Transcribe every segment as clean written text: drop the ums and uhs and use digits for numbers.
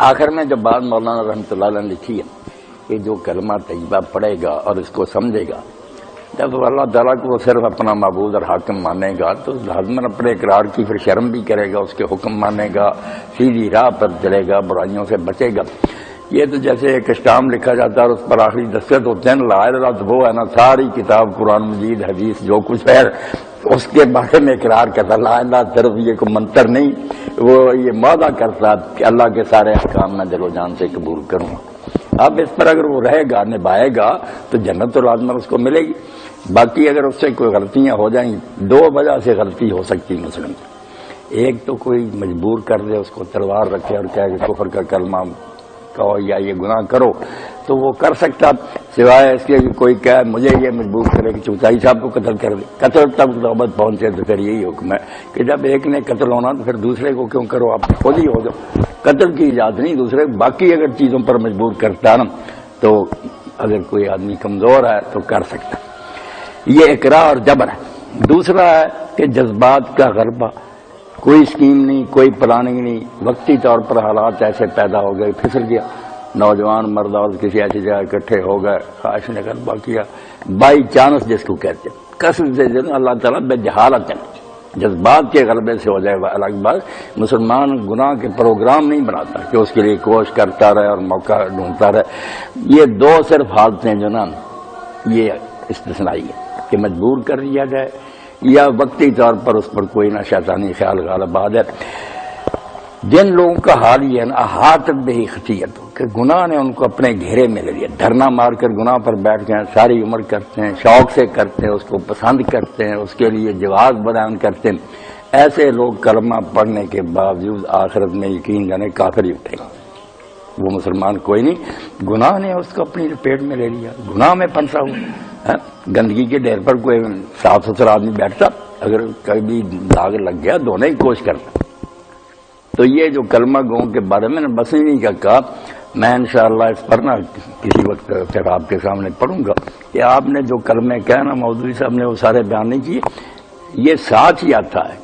آخر میں جو بات مولانا رحمۃ اللہ علیہ نے لکھی ہے کہ جو کلمہ طیبہ پڑھے گا اور اس کو سمجھے گا، جب اللہ تعالیٰ کو وہ صرف اپنا معبود اور حاکم مانے گا تو لازماً اپنے اقرار کی پھر شرم بھی کرے گا، اس کے حکم مانے گا، سیدھی راہ پر چلے گا، برائیوں سے بچے گا۔ یہ تو جیسے ایک اسٹام لکھا جاتا ہے اور اس پر آخری دستخط ہوتے ہیں، لا الہ الا اللہ، وہ ہے نا ساری کتاب قرآن مجید حدیث جو کچھ ہے اس کے بارے میں اقرار کرتا، لا الہ صرف یہ کوئی منتر نہیں، وہ یہ وعدہ کرتا کہ اللہ کے سارے احکام میں دل و جان سے قبول کروں۔ اب اس پر اگر وہ رہے گا، نبھائے گا تو جنت تو لازماً اس کو ملے گی۔ باقی اگر اس سے کوئی غلطیاں ہو جائیں، دو وجہ سے غلطی ہو سکتی مسلم، ایک تو کوئی مجبور کر دے، اس کو تلوار رکھے اور کہے کہ کفر کا کلمہ کہو یا یہ گناہ کرو، تو وہ کر سکتا، سوائے اس کے کہ کوئی کہے مجھے یہ مجبور کرے کہ چوتھائی صاحب کو قتل کر دے، قتل تک نوبت پہنچے تو پھر یہی حکم ہے کہ جب ایک نے قتل ہونا تو پھر دوسرے کو کیوں کرو، آپ خود ہی ہو جاؤ۔ قتل کی اجازت نہیں، دوسرے باقی اگر چیزوں پر مجبور کرتا نا تو اگر کوئی آدمی کمزور ہے تو کر سکتا۔ یہ اقرار اور جبر ہے۔ دوسرا ہے کہ جذبات کا غلبہ، کوئی اسکیم نہیں، کوئی پلاننگ نہیں، وقتی طور پر حالات ایسے پیدا ہو گئے، پھسل گیا، نوجوان مرد عورت کسی ایسی جگہ اکٹھے ہو گئے، خواہش نے غلبہ کیا، بائی چانس جس کو کہتے ہیں، قصد سے اللہ تعالیٰ بے جہالت ہے، جذبات کے غلبے سے ہو جائے وہ الگ بات۔ مسلمان گناہ کے پروگرام نہیں بناتا کہ اس کے لیے کوشش کرتا رہے اور موقع ڈھونڈتا رہے۔ یہ دو صرف حالتیں جو نا یہ استثنائی ہے کہ مجبور کر دیا جائے یا وقتی طور پر اس پر کوئی نہ شیطانی خیال غالب آ جائے۔ جن لوگوں کا حال یہ ہے نا احاطت بہ خطیئت کہ گناہ نے ان کو اپنے گھیرے میں لے لیا، دھرنا مار کر گناہ پر بیٹھ گئے، ساری عمر کرتے ہیں، شوق سے کرتے ہیں، اس کو پسند کرتے ہیں، اس کے لیے جواز بیان کرتے ہیں، ایسے لوگ کلمہ پڑھنے کے باوجود آخرت میں یقین جانے کافر ہی اٹھیں گے۔ وہ مسلمان کوئی نہیں، گناہ نے اس کو اپنی لپیٹ میں لے لیا، گناہ میں پھنسا ہوا۔ گندگی کے ڈھیر پر کوئی صاف ستھرا آدمی بیٹھتا، اگر کبھی داغ لگ گیا دھونے کی کوشش کرتا۔ تو یہ جو کلمہ گوں کے بارے میں بس نہیں کہا، میں انشاءاللہ اس پر نا کسی وقت پھر آپ کے سامنے پڑھوں گا کہ آپ نے جو کلمے کہا نا مودودی صاحب نے وہ سارے بیان نہیں کیے، یہ ساتھ ہی آتا ہے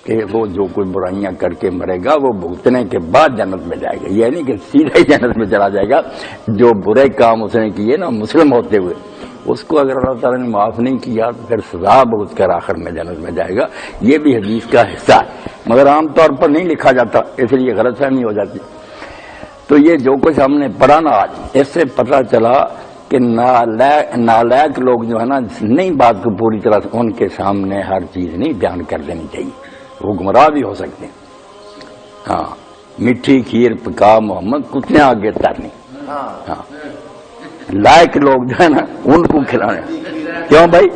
کہ وہ جو کوئی برائیاں کر کے مرے گا وہ بھگتنے کے بعد جنت میں جائے گا، یہ نہیں کہ سیدھا ہی جنت میں چلا جائے گا۔ جو برے کام اس نے کیے نا مسلم ہوتے ہوئے، اس کو اگر اللہ تعالیٰ نے معاف نہیں کیا تو پھر سزا بھگت کر آخر میں جنت میں جائے گا۔ یہ بھی حدیث کا حصہ ہے مگر عام طور پر نہیں لکھا جاتا، اس لیے غلط فہمی ہو جاتی۔ تو یہ جو کچھ ہم نے پڑھا نا آج، اس سے پتہ چلا کہ نالائق لوگ جو ہے نا نہیں بات کو پوری طرح سے ان کے سامنے ہر چیز نہیں بیان کر دینی چاہیے، وہ گمراہ بھی ہو سکتے ہیں۔ ہاں، میٹھی کھیر پکا محمد کتنے آگے ترنی، ہاں لائق لوگ جو ہے نا ان کو کھلانے، کیوں بھائی؟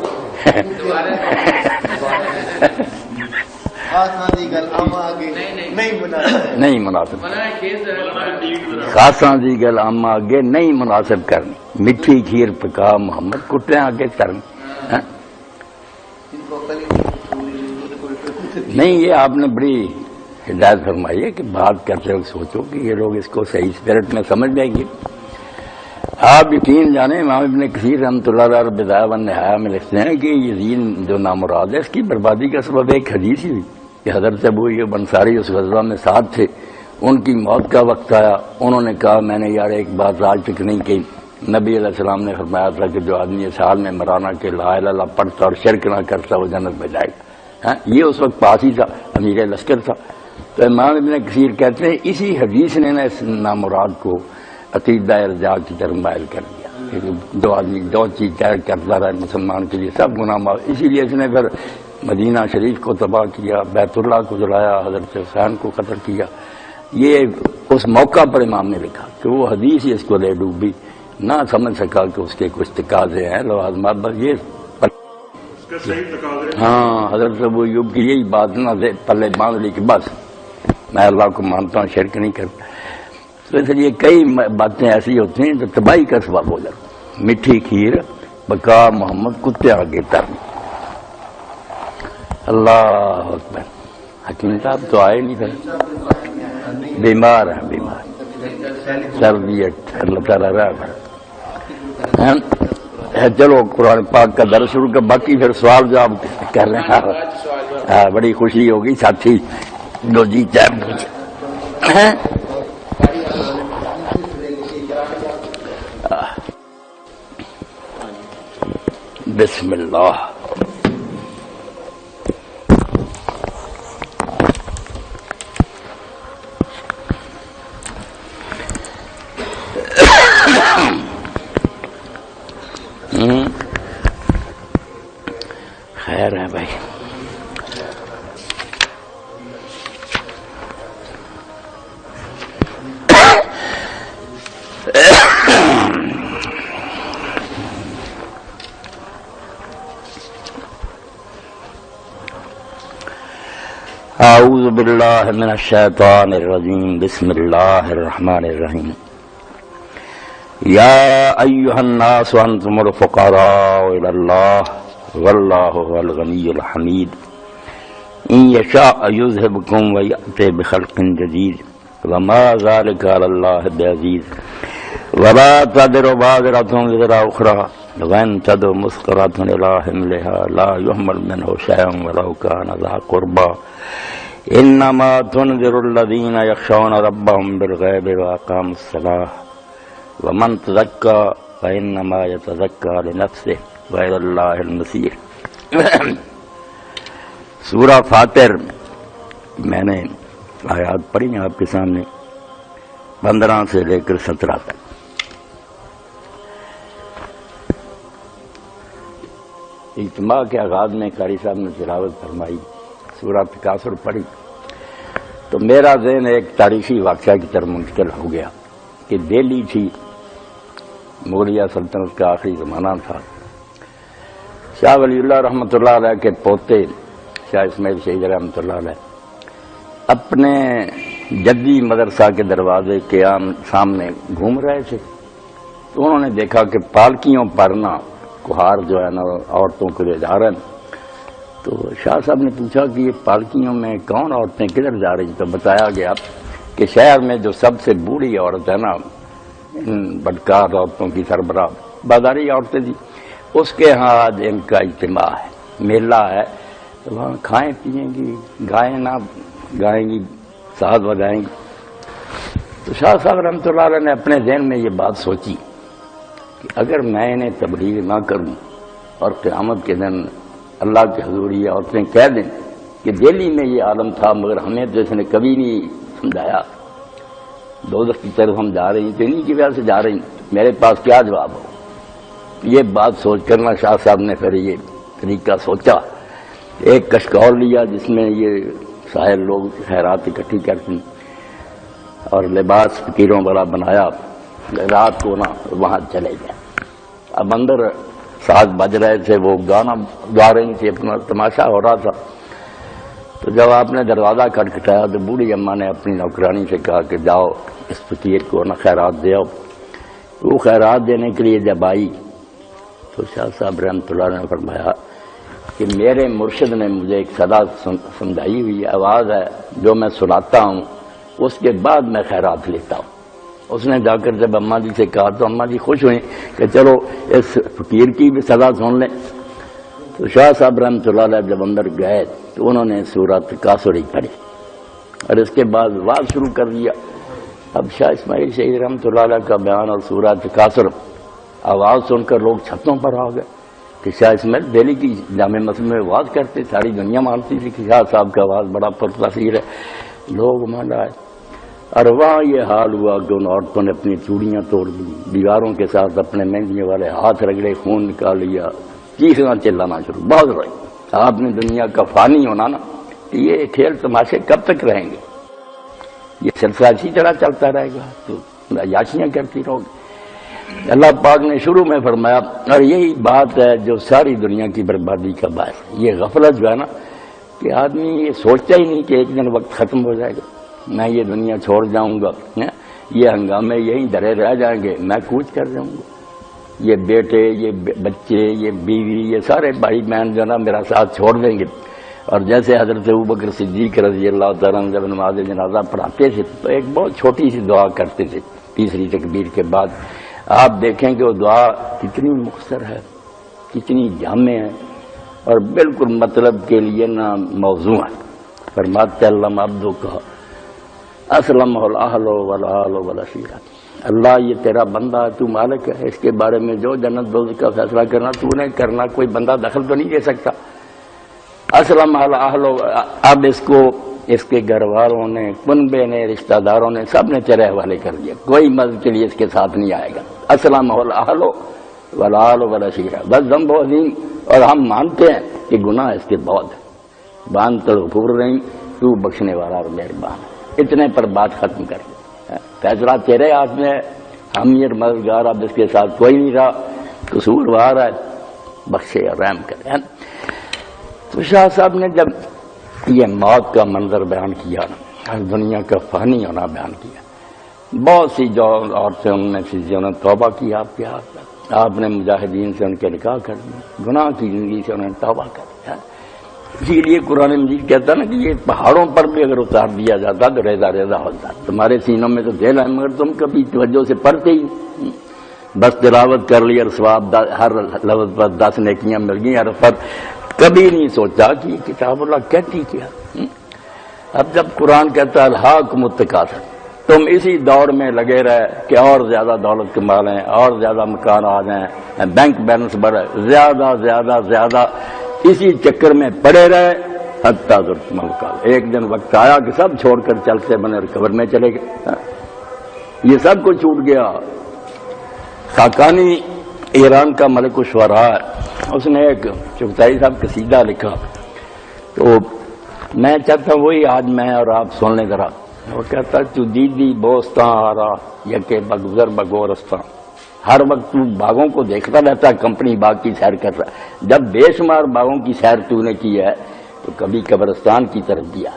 نہیں مناسب، خاصاں دی گل آما آگے نہیں مناسب کرنی، میٹھی کھیر پکا محمد کٹے آگے کرنی۔ نہیں، یہ آپ نے بڑی ہدایت فرمائی ہے کہ بات کرتے وقت سوچو کہ یہ لوگ اس کو صحیح اسپرٹ میں سمجھ لیں گے۔ آپ یقین جانے امام ابن کثیر رحمۃ اللہ علیہ بدایہ والنہایہ میں لکھتے ہیں کہ یزید جو نامراد ہے اس کی بربادی کا سبب ایک حدیث ہی ہوئی کہ حضرت ابو ایوب انصاری اس غزوہ میں ساتھ تھے، ان کی موت کا وقت آیا، انہوں نے کہا میں نے یار ایک بات آج تک نہیں کہی، نبی علیہ السلام نے فرمایا تھا کہ جو آدمی اس حال میں مرانا کہ لا الہ الا اللہ پڑھتا اور شرک نہ کرتا وہ جنت میں جائے گا۔ یہ اس وقت پاس ہی تھا، امیر لشکر تھا۔ تو امام ابن کثیر کہتے ہیں اسی حدیث نے نا اس نامراد کو عقیدہ ارجاء کی طرف مائل کر دیا، جو آدمی جو چیز طے کرتا رہا مسلمان کے لیے سب گناہ معاف۔ اسی لیے اس نے پھر مدینہ شریف کو تباہ کیا، بیت اللہ کو جلایا، حضرت حسین کو قتل کیا۔ یہ اس موقع پر امام نے لکھا کہ وہ حدیث ہی اس کو لے ڈوبی، نہ سمجھ سکا کہ اس کے کچھ تقاضے ہیں لوازمات، بس یہ ہاں حضرت ابو ایوب کی یہی بات نہ پلے باندھ لی کہ بس میں اللہ کو مانتا ہوں، شرک نہیں کرتا۔ تو اس لیے کئی باتیں ایسی ہوتی ہیں جو تباہی کا سبب ہو جاتی، میٹھی کھیر بکا محمد کتے آگے ترنی۔ اللہ اکبر۔ حکیم صاحب تو آئے نہیں تھے، بیمار ہیں، بیمار سردی اللہ تعالیٰ رہا۔ چلو قرآن پاک کا درس شروع کر، باقی پھر سوال جواب کر رہے ہیں۔ بڑی خوشی ہوگی ساتھی، لو جی چاہ بسم اللہ. خیر ہے بھائی. اعوذ باللہ من الشیطان الرجیم. بسم اللہ الرحمن الرحیم. یا ایھا الناس انتم الفقراء الی اللہ واللہ هو الغنی الحمید. ان یشاء یذهبکم ویأتی بخلق جدید وما ذلک علی اللہ بعزیز. ولا تزر وازرة وزر اخرى وان تدع مثقلة الی حملها لا يحمل منه شیء ولو کان ذا قربى انما تنذر الذین یخشون ربهم بالغیب واقاموا الصلاة ومن تزکى فانما یتزکى لنفسه وإلی اللہ المصیر. سورہ فاطر میں نے آیات پڑھی ہیں آپ کے سامنے 15 سے لے کر 17 تک. اجتماع کے آغاز میں قاری صاحب نے تلاوت فرمائی، سورہ تکاثر پڑھی تو میرا ذہن ایک تاریخی واقعہ کی طرف منتقل ہو گیا کہ دہلی تھی، مغلیہ سلطنت کا آخری زمانہ تھا. شاہ ولی اللہ رحمۃ اللہ علیہ کے پوتے شاہ اسماعیل شہید رحمۃ اللہ علیہ اپنے جدی مدرسہ کے دروازے کے سامنے گھوم رہے تھے تو انہوں نے دیکھا کہ پالکیوں پر نا کہار جو ہے نا عورتوں کو لے جا رہے ہیں. تو شاہ صاحب نے پوچھا کہ یہ پالکیوں میں کون عورتیں کدھر جا رہی؟ تو بتایا گیا کہ شہر میں جو سب سے بوڑھی عورت ہے نا، بدکار عورتوں کی سربراہ بازاری عورتیں تھی، اس کے ہاں آج ان کا اجتماع ہے، میلہ ہے. تو وہاں کھائیں پیئیں گی، گائیں نہ گائیں گی، ساز بجائیں گی. تو شاہ صاحب رحمۃ اللہ علیہ نے اپنے ذہن میں یہ بات سوچی کہ اگر میں انہیں تبلیغ نہ کروں اور قیامت کے دن اللہ کے حضور یہ عورتیں کہہ دیں کہ دہلی میں یہ عالم تھا مگر ہمیں تو اس نے کبھی نہیں سمجھایا، دوزخ کی طرف ہم جا رہی ہیں تو انہیں کی وجہ سے جا رہی ہیں، میرے پاس کیا جواب ہو؟ یہ بات سوچ کرنا شاہ صاحب نے پھر یہ طریقہ سوچا. ایک کشکول لیا جس میں یہ ساحل لوگ خیرات اکٹھی کرتے ہیں اور لباس فقیروں والا بنایا. رات کو نا وہاں چلے گئے. اب اندر ساز بج رہے تھے، وہ گانا گا رہی تھی، اپنا تماشا ہو رہا تھا. تو جب آپ نے دروازہ کھٹکھٹایا تو بوڑھی اماں نے اپنی نوکرانی سے کہا کہ جاؤ اس فقیر کو نا خیرات دے آؤ. وہ خیرات دینے کے لیے جب آئی تو شاہ صاحب رحمۃ اللہ نے فرمایا کہ میرے مرشد نے مجھے ایک صدا سمجھائی ہوئی آواز ہے جو میں سناتا ہوں، اس کے بعد میں خیرات لیتا ہوں. اس نے جا کر جب اماں جی سے کہا تو اماں جی خوش ہوئیں کہ چلو اس فقیر کی بھی صدا سن لیں. تو شاہ صاحب رحمۃ اللہ علیہ جب اندر گئے تو انہوں نے سورہ تکاثر پڑھی اور اس کے بعد واز شروع کر دیا. اب شاہ اسماعیل شہید رحمۃ اللہ علیہ کا بیان اور سورہ تکاثر آواز سن کر لوگ چھتوں پر آ گئے کہ شاہ اسماعیل دہلی کی جامع مسجد میں واز کرتے، ساری دنیا مانتی تھی کہ شاہ صاحب کا آواز بڑا پرتاثیر ہے. لوگ مان آئے اور وہاں یہ حال ہوا کہ ان عورتوں نے اپنی چوڑیاں توڑ دی، دیواروں کے ساتھ اپنے مہندیوں والے ہاتھ رگڑے، خون نکال لیا، چیخنا چلانا شروع. بہت رہی آپ نے دنیا کا فانی ہونا نا، یہ کھیل تماشے کب تک رہیں گے؟ یہ سلسلہ اسی طرح چلتا رہے گا تو عیاشیاں کرتی رہو گی. اللہ پاک نے شروع میں فرمایا اور یہی بات ہے جو ساری دنیا کی بربادی کا باعث ہے، یہ غفلت جو ہے نا کہ آدمی یہ سوچتا ہی نہیں کہ ایک دن وقت ختم ہو جائے گا، میں یہ دنیا چھوڑ جاؤں گا، یہ ہنگامے یہیں دھرے رہ جائیں گے، میں کوچ کر جاؤں گا، یہ بیٹے، یہ بچے، یہ بیوی، یہ سارے بھائی بہن جو نا میرا ساتھ چھوڑ دیں گے. اور جیسے حضرت ابوبکر صدیق رضی اللہ تعالیٰ عنہ جب نماز جنازہ پڑھاتے تھے تو ایک بہت چھوٹی سی دعا کرتے تھے تیسری تکبیر کے بعد. آپ دیکھیں کہ وہ دعا کتنی مختصر ہے، کتنی جامع ہے اور بالکل مطلب کے لیے نا موضوع ہے. فرماتے اللہ عبدو کا اسلم الاہل والآل والعشیرہ، اللہ یہ تیرا بندہ، تو مالک ہے، اس کے بارے میں جو جنت دوزخ کا فیصلہ کرنا تو نے کرنا، کوئی بندہ دخل تو نہیں دے سکتا۔ اسلم الاہل، اب اس کو اس کے گھر والوں نے، کنبے نے، رشتہ داروں نے، سب نے تیرے حوالے کر دیا، کوئی مدد کے لیے اس کے ساتھ نہیں آئے گا۔ اسلم الاہل والآل والعشیرہ بس ذنب عظیم، اور ہم مانتے ہیں کہ گناہ اس کے بہت ہے، وانت الغفور الرحیم، تو بخشنے والا اور مہربان ہے۔ اتنے پر بات ختم کر دیں، فیصلہ تیرے ہاتھ میں ہے، ہم یہ مددگار، اب اس کے ساتھ کوئی نہیں رہا، قصوروار ہے، بخشے اور رحم کرے۔ تو شاہ صاحب نے جب یہ موت کا منظر بیان کیا، ہر دنیا کا فانی ہونا بیان کیا، بہت سی جو عورتیں ان میں سے جنہوں نے توبہ کی آپ کے ہاتھ میں، آپ نے مجاہدین سے ان کے نکاح کر دیا، گناہ کی زندگی سے انہوں نے توبہ کر دیا۔ اسی لیے قرآن مجید کہتا نا کہ یہ پہاڑوں پر بھی اگر اتار دیا جاتا تو ریزہ ریزہ ہوتا، تمہارے سینوں میں تو دل ہے مگر تم کبھی توجہ سے پڑھتے ہی، بس تلاوت کر لی اور ثواب ہر لفظ پر 10 نیکیاں مل گئی ہر فرد، کبھی نہیں سوچا کہ یہ کتاب اللہ کہتی کیا۔ اب جب قرآن کہتا ہے الہاکم التکاثر، تم اسی دوڑ میں لگے رہے کہ اور زیادہ دولت کما لیں، اور زیادہ مکان آ جائیں، بینک بیلنس بڑھے، زیادہ زیادہ زیادہ اسی چکر میں پڑے رہے، حتیٰ زرتم المقابر، ایک دن وقت آیا کہ سب چھوڑ کر چلتے بنے اور قبر میں چلے گئے، یہ سب کچھ چھوٹ گیا۔ خاقانی ایران کا ملک الشعراء ہے، اس نے ایک چغتائی صاحب قصیدہ لکھا، تو میں چاہتا ہوں وہی آج میں اور آپ سن لیں ذرا۔ وہ کہتا ہے تو دیدی بوستاں آ رہا یکے بگزر بگورستاں، ہر وقت تو باغوں کو دیکھتا رہتا ہے، کمپنی باغ کی سیر کر رہا ہے، جب بے شمار باغوں کی سیر تو نے کی ہے تو کبھی قبرستان کی طرف دیا۔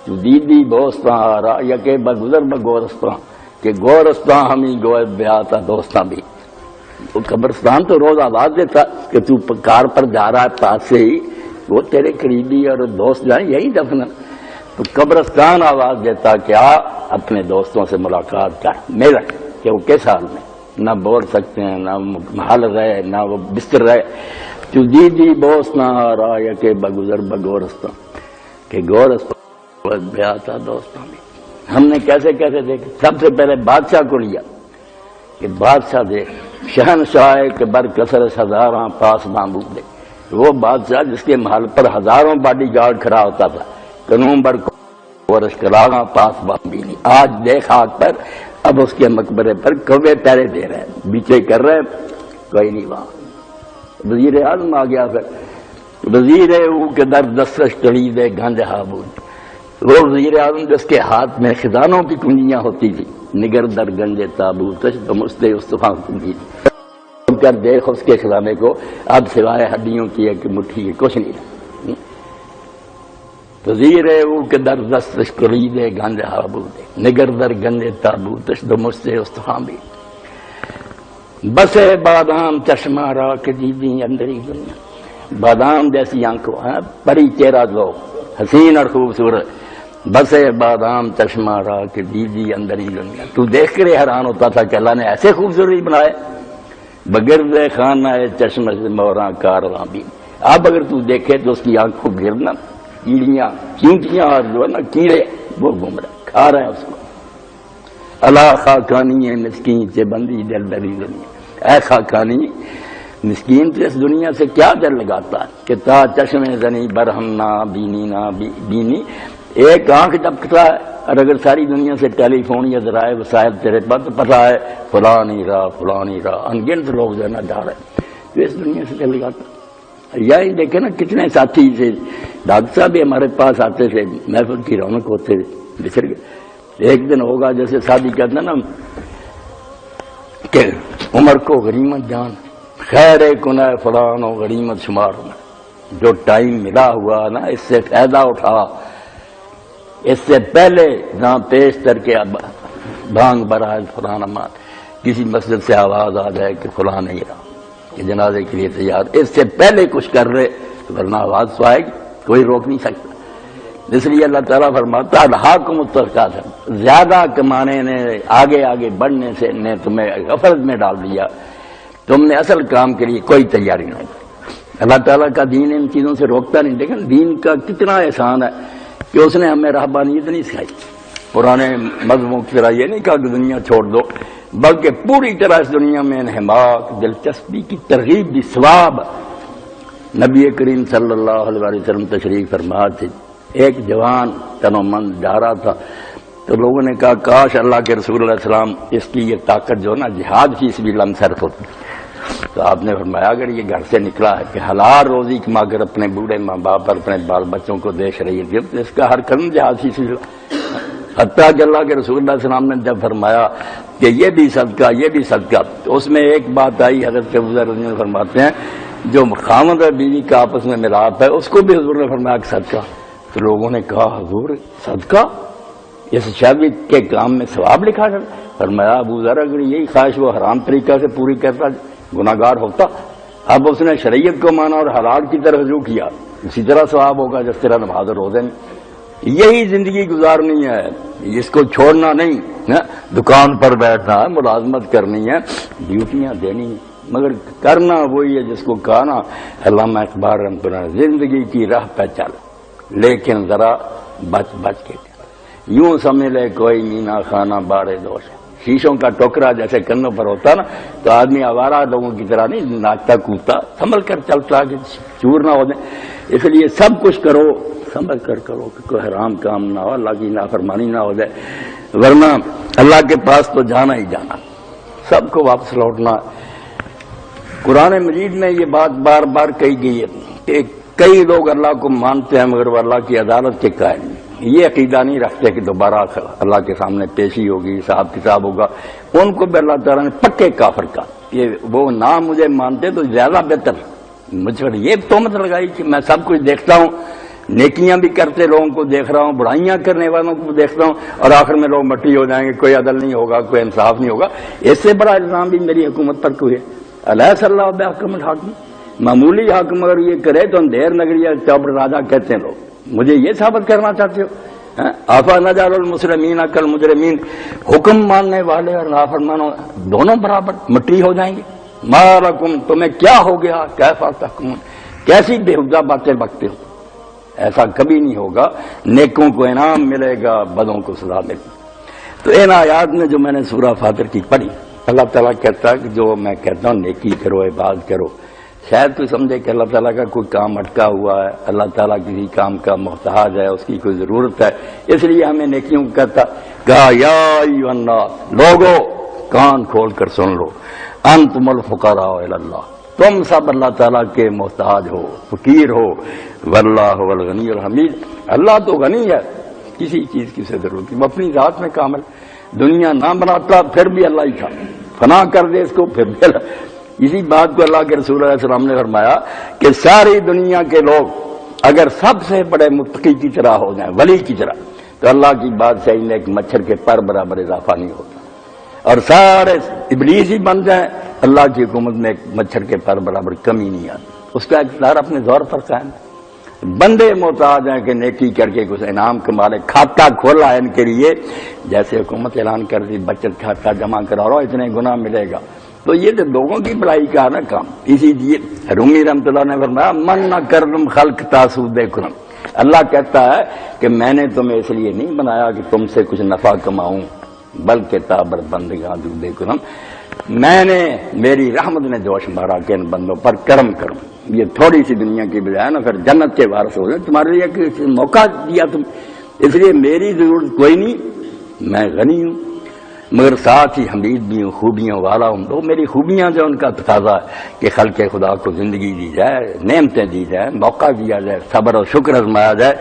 تو دیدی بوستاں آ رہا یکے بگزر بگورستاں، کہ گورستاں ہمیں گوئے بیاہ تھا دوستاں بھی، تو قبرستان تو روز آواز دیتا کہ تو کار پر جا رہا ہے، پاس سے ہی وہ تیرے قریبی اور دوست جائیں یہی دفن، تو قبرستان آواز دیتا کہ آ اپنے دوستوں سے ملاقات کر، میرا کہ وہ کس حال میں، نہ بول سکتے ہیں، نہ محل رہے، نہ وہ بستر رہے۔ تو دیدی بوس نہ آ رہا یا کہ بگزر بگورستان، کہ گورستان بیاہ تھا دوستوں میں۔ ہم نے کیسے کیسے دیکھا، سب سے پہلے بادشاہ کو لیا کہ بادشاہ دیکھ، شہنشاہ کے بر کثر ہزاراں پاس معبود دے، وہ بادشاہ جس کے محل پر ہزاروں باڈی گارڈ کھڑا ہوتا تھا، قانون بر ورش کراغاں پاس بامبینی، آج دیکھ آگ پر، اب اس کے مقبرے پر کوے پیرے دے رہے ہیں، بیچے کر رہے ہیں، کوئی نہیں وہاں۔ وزیر اعظم آ گیا، پھر وزیر او کے در دسترس کڑی دے گنج ہابود، وہ وزیر اعظم جس کے ہاتھ میں خزانوں کی کنجیاں ہوتی تھی، نگر در گنج تابوت مست استفا کنجی، کر دیکھ اس کے خزانے کو، اب سوائے ہڈیوں کی ہے کہ مٹھی کی کچھ نہیں ہے۔ وزیر او کے در دسترس کڑی دے گنج ہابود، نگر در گنج تابوت مست استفا بھی، بسے بادام چشمہ را کے دیدی اندری دنیا، بادام جیسی آنکھوں ہیں، پری چہرہ لو، حسین اور خوبصورت، بسے بادام چشمہ را کے دیدی اندری دنیا، تو دیکھ کر حیران ہوتا تھا کہ اللہ نے ایسے خوبصورت بنائے، بگرد خانہ چشمہ سے موراں کارواں بھی، اب اگر تو دیکھے تو اس کی آنکھوں گرنا کیڑیاں چینٹیاں اور جو ہے نا کیڑے وہ گھوم رہے کھا رہے ہیں اس کو۔ اللہ خاکانی ہے مسکین سے بندی دل دری دنیا، اے خاکانی مسکین تو اس دنیا سے کیا دل لگاتا ہے کہ تا چشم زنی برہم نہ بینی نہ بینی، ایک آنکھ جھپکتا ہے، اور اگر ساری دنیا سے ٹیلی فون یا ذرائع وسائل تیرے پاس تو پتہ ہے فلانی راہ انگنت لوگ جو ہے نا جا رہے ہیں، تو اس دنیا سے دل لگاتا ہے۔ یہی دیکھیں نا کتنے ساتھی سے ڈاکٹر صاحب بھی ہمارے پاس آتے تھے، محفل کی رونق ہوتے تھے، بچھڑ گئے۔ ایک دن ہوگا جیسے شادی کہتے ہیں نا کہ عمر کو غنیمت جان، خیر کن فلان و غنیمت شمار ہونا، جو ٹائم ملا ہوا نا اس سے فائدہ اٹھا، اس سے پہلے نہ پیش کر کے بھانگ برا فلاں امات، کسی مسجد سے آواز آ جائے کہ فلاں نہیں رہا کہ جنازے کے لیے تیار، اس سے پہلے کچھ کر رہے ورنہ آواز تو آئے گی، کوئی روک نہیں سکتا۔ اس لیے اللہ تعالیٰ فرماتا الہاکم التکاثر، زیادہ کمانے نے، آگے آگے بڑھنے سے نے تمہیں غفلت میں ڈال دیا، تم نے اصل کام کے لیے کوئی تیاری نہیں کی۔ اللہ تعالیٰ کا دین ان چیزوں سے روکتا نہیں، لیکن دین کا کتنا احسان ہے کہ اس نے ہمیں رہبانیت نہیں سکھائی، پرانے مذہبوں کی طرح یہ نہیں کہا کہ دنیا چھوڑ دو، بلکہ پوری طرح اس دنیا میں انہماک، دلچسپی کی ترغیب دی ثواب۔ نبی کریم صلی اللہ علیہ وسلم تشریف فرما تھے، ایک جوان تنومند جا رہا تھا تو لوگوں نے کہا کاش اللہ کے رسول علیہ السلام اس کی یہ طاقت جو نا جہاد فی سبیل اللہ میں صرف ہوتی۔ تو آپ نے فرمایا اگر یہ گھر سے نکلا ہے کہ حلال روزی کما کر اپنے بوڑھے ماں باپ اور اپنے بال بچوں کو دیش رہی ہے تو اس کا ہر قدم جہاد فی سبیل اللہ۔ حتیٰ کہ اللہ کے رسول اللہ علیہ السلام نے جب فرمایا کہ یہ بھی صدقہ یہ بھی صدقہ، تو اس میں ایک بات آئی، حضرت ابو ذر رضی اللہ عنہ فرماتے ہیں جو خاوند اور بیوی کا آپس میں ملاپ ہے اس کو بھی حضور نے فرمایا کہ صدقہ۔ تو لوگوں نے کہا حضور صدقہ، اس شادی کے کام میں ثواب لکھا جاتا؟ فرمایا ابو ذر اگر یہی خواہش وہ حرام طریقہ سے پوری کرتا گناہگار ہوتا، اب اس نے شریعت کو مانا اور حلال کی طرف رجوع کیا، اسی طرح ثواب ہوگا جس طرح نماز اور روزے میں۔ یہی زندگی گزارنی ہے، اس کو چھوڑنا نہیں، دکان پر بیٹھنا ہے، ملازمت کرنی ہے، ڈیوٹیاں دینی ہیں، مگر کرنا وہی ہے جس کو کہا نا علامہ اقبال رحمۃ اللہ، زندگی کی راہ پہ چل لیکن ذرا بچ بچ کے چل، یوں سمجھ لے کوئی مینا خانہ بارے دوش ہے، شیشوں کا ٹوکرا جیسے کنوں پر ہوتا نا تو آدمی آوارہ لوگوں کی طرح نہیں ناچتا کودتا، سنبھل کر چلتا کہ چور نہ ہو جائے۔ اس لیے سب کچھ کرو سنبھل کر کرو کہ کوئی حرام کام نہ ہو، اللہ کی نافرمانی نہ ہو جائے، ورنہ اللہ کے پاس تو جانا ہی جانا، سب کو واپس لوٹنا۔ قرآن مجید میں یہ بات بار بار کہی گئی ہے کہ کئی لوگ اللہ کو مانتے ہیں مگر وہ اللہ کی عدالت کے قائل نہیں، یہ عقیدہ نہیں رکھتے کہ دوبارہ اللہ کے سامنے پیشی ہوگی، حساب کتاب ہوگا، ان کو بھی اللہ تعالیٰ نے پکے کافر کا، یہ وہ نہ مجھے مانتے تو زیادہ بہتر، مجھ پر یہ تہمت لگائی کہ میں سب کچھ دیکھتا ہوں، نیکیاں بھی کرتے لوگوں کو دیکھ رہا ہوں، برائیاں کرنے والوں کو دیکھتا ہوں، اور آخر میں لوگ مٹی ہو جائیں گے، کوئی عدل نہیں ہوگا، کوئی انصاف نہیں ہوگا۔ اس سے بڑا الزام بھی میری حکومت پر کوئی ہے، علیہ صلی اللہ بحکم الحاکم، معمولی حاکم اگر یہ کرے تو اندھیر نگری چوبر راجا کہتے ہیں لوگ، مجھے یہ ثابت کرنا چاہتے ہو؟ آفا نجعل المسلمین کالمجرمین، حکم ماننے والے اور نافرمانوں دونوں برابر مٹی ہو جائیں گے؟ ما لکم، تمہیں کیا ہو گیا، کیف تحکمون، کیسی بےہودہ باتیں بکتے ہو؟ ایسا کبھی نہیں ہوگا، نیکوں کو انعام ملے گا، بدوں کو سزا ملے گی۔ تو ان آیات میں جو میں نے سورہ فاطر کی پڑھی، اللہ تعالیٰ کہتا ہے کہ جو میں کہتا ہوں نیکی کرو، عبادت کرو، شاید کوئی سمجھے کہ اللہ تعالیٰ کا کوئی کام اٹکا ہوا ہے، اللہ تعالیٰ کسی کام کا محتاج ہے، اس کی کوئی ضرورت ہے، اس لیے ہمیں نیکیوں کو کہتا، کہا یا ایھا الناس، لوگو کان کھول کر سن لو، انتم الفقراء الی اللہ، تم سب اللہ تعالیٰ کے محتاج ہو، فقیر ہو، واللہ هو الغنی الحمید، اللہ تو غنی ہے، کسی چیز کی سے ضرورت نہیں، وہ اپنی ذات میں کامل، دنیا نہ بناتا پھر بھی اللہ ہی تھا، فنا کر دے اس کو پھر بھی اللہ۔ اسی بات کو اللہ کے رسول علیہ السلام نے فرمایا کہ ساری دنیا کے لوگ اگر سب سے بڑے متقی کی طرح ہو جائیں، ولی کی طرح، تو اللہ کی بادشاہی میں ایک مچھر کے پر برابر اضافہ نہیں ہوتا، اور سارے ابلیس ہی بن جائیں، اللہ کی حکومت میں ایک مچھر کے پر برابر کمی نہیں آتی، اس کا اقتدار اپنے زور پر قائم ہے۔ بندے محتاج ہیں کہ نیکی کر کے کچھ انعام کما لے، کھاتا کھولا ہے ان کے لیے، جیسے حکومت اعلان کر دی بچت کھاتا جمع کرا رہا اتنے گنا ملے گا، تو یہ تو لوگوں کی بڑائی کا نا کام۔ اسی لیے رومی رحمۃ اللہ نے فرمایا من نہ کرم خلق تاسود کرم، اللہ کہتا ہے کہ میں نے تمہیں اس لیے نہیں بنایا کہ تم سے کچھ نفع کماؤں، بلکہ تابر بندگاں دودھ کرم، میں نے میری رحمت نے جوش مارا کہ ان بندوں پر کرم کروں، یہ تھوڑی سی دنیا کی بجائے نا پھر جنت کے وارث ہو جائیں، تمہارے لیے موقع دیا تم، اس لیے میری ضرورت کوئی نہیں، میں غنی ہوں، مگر ساتھ ہی حمید بھی ہوں، خوبیوں والا ہوں، تو میری خوبیاں جو ان کا تقاضا ہے کہ خلق خدا کو زندگی دی جائے، نعمتیں دی جائے، موقع دیا جائے، صبر اور شکر آزمایا جائے۔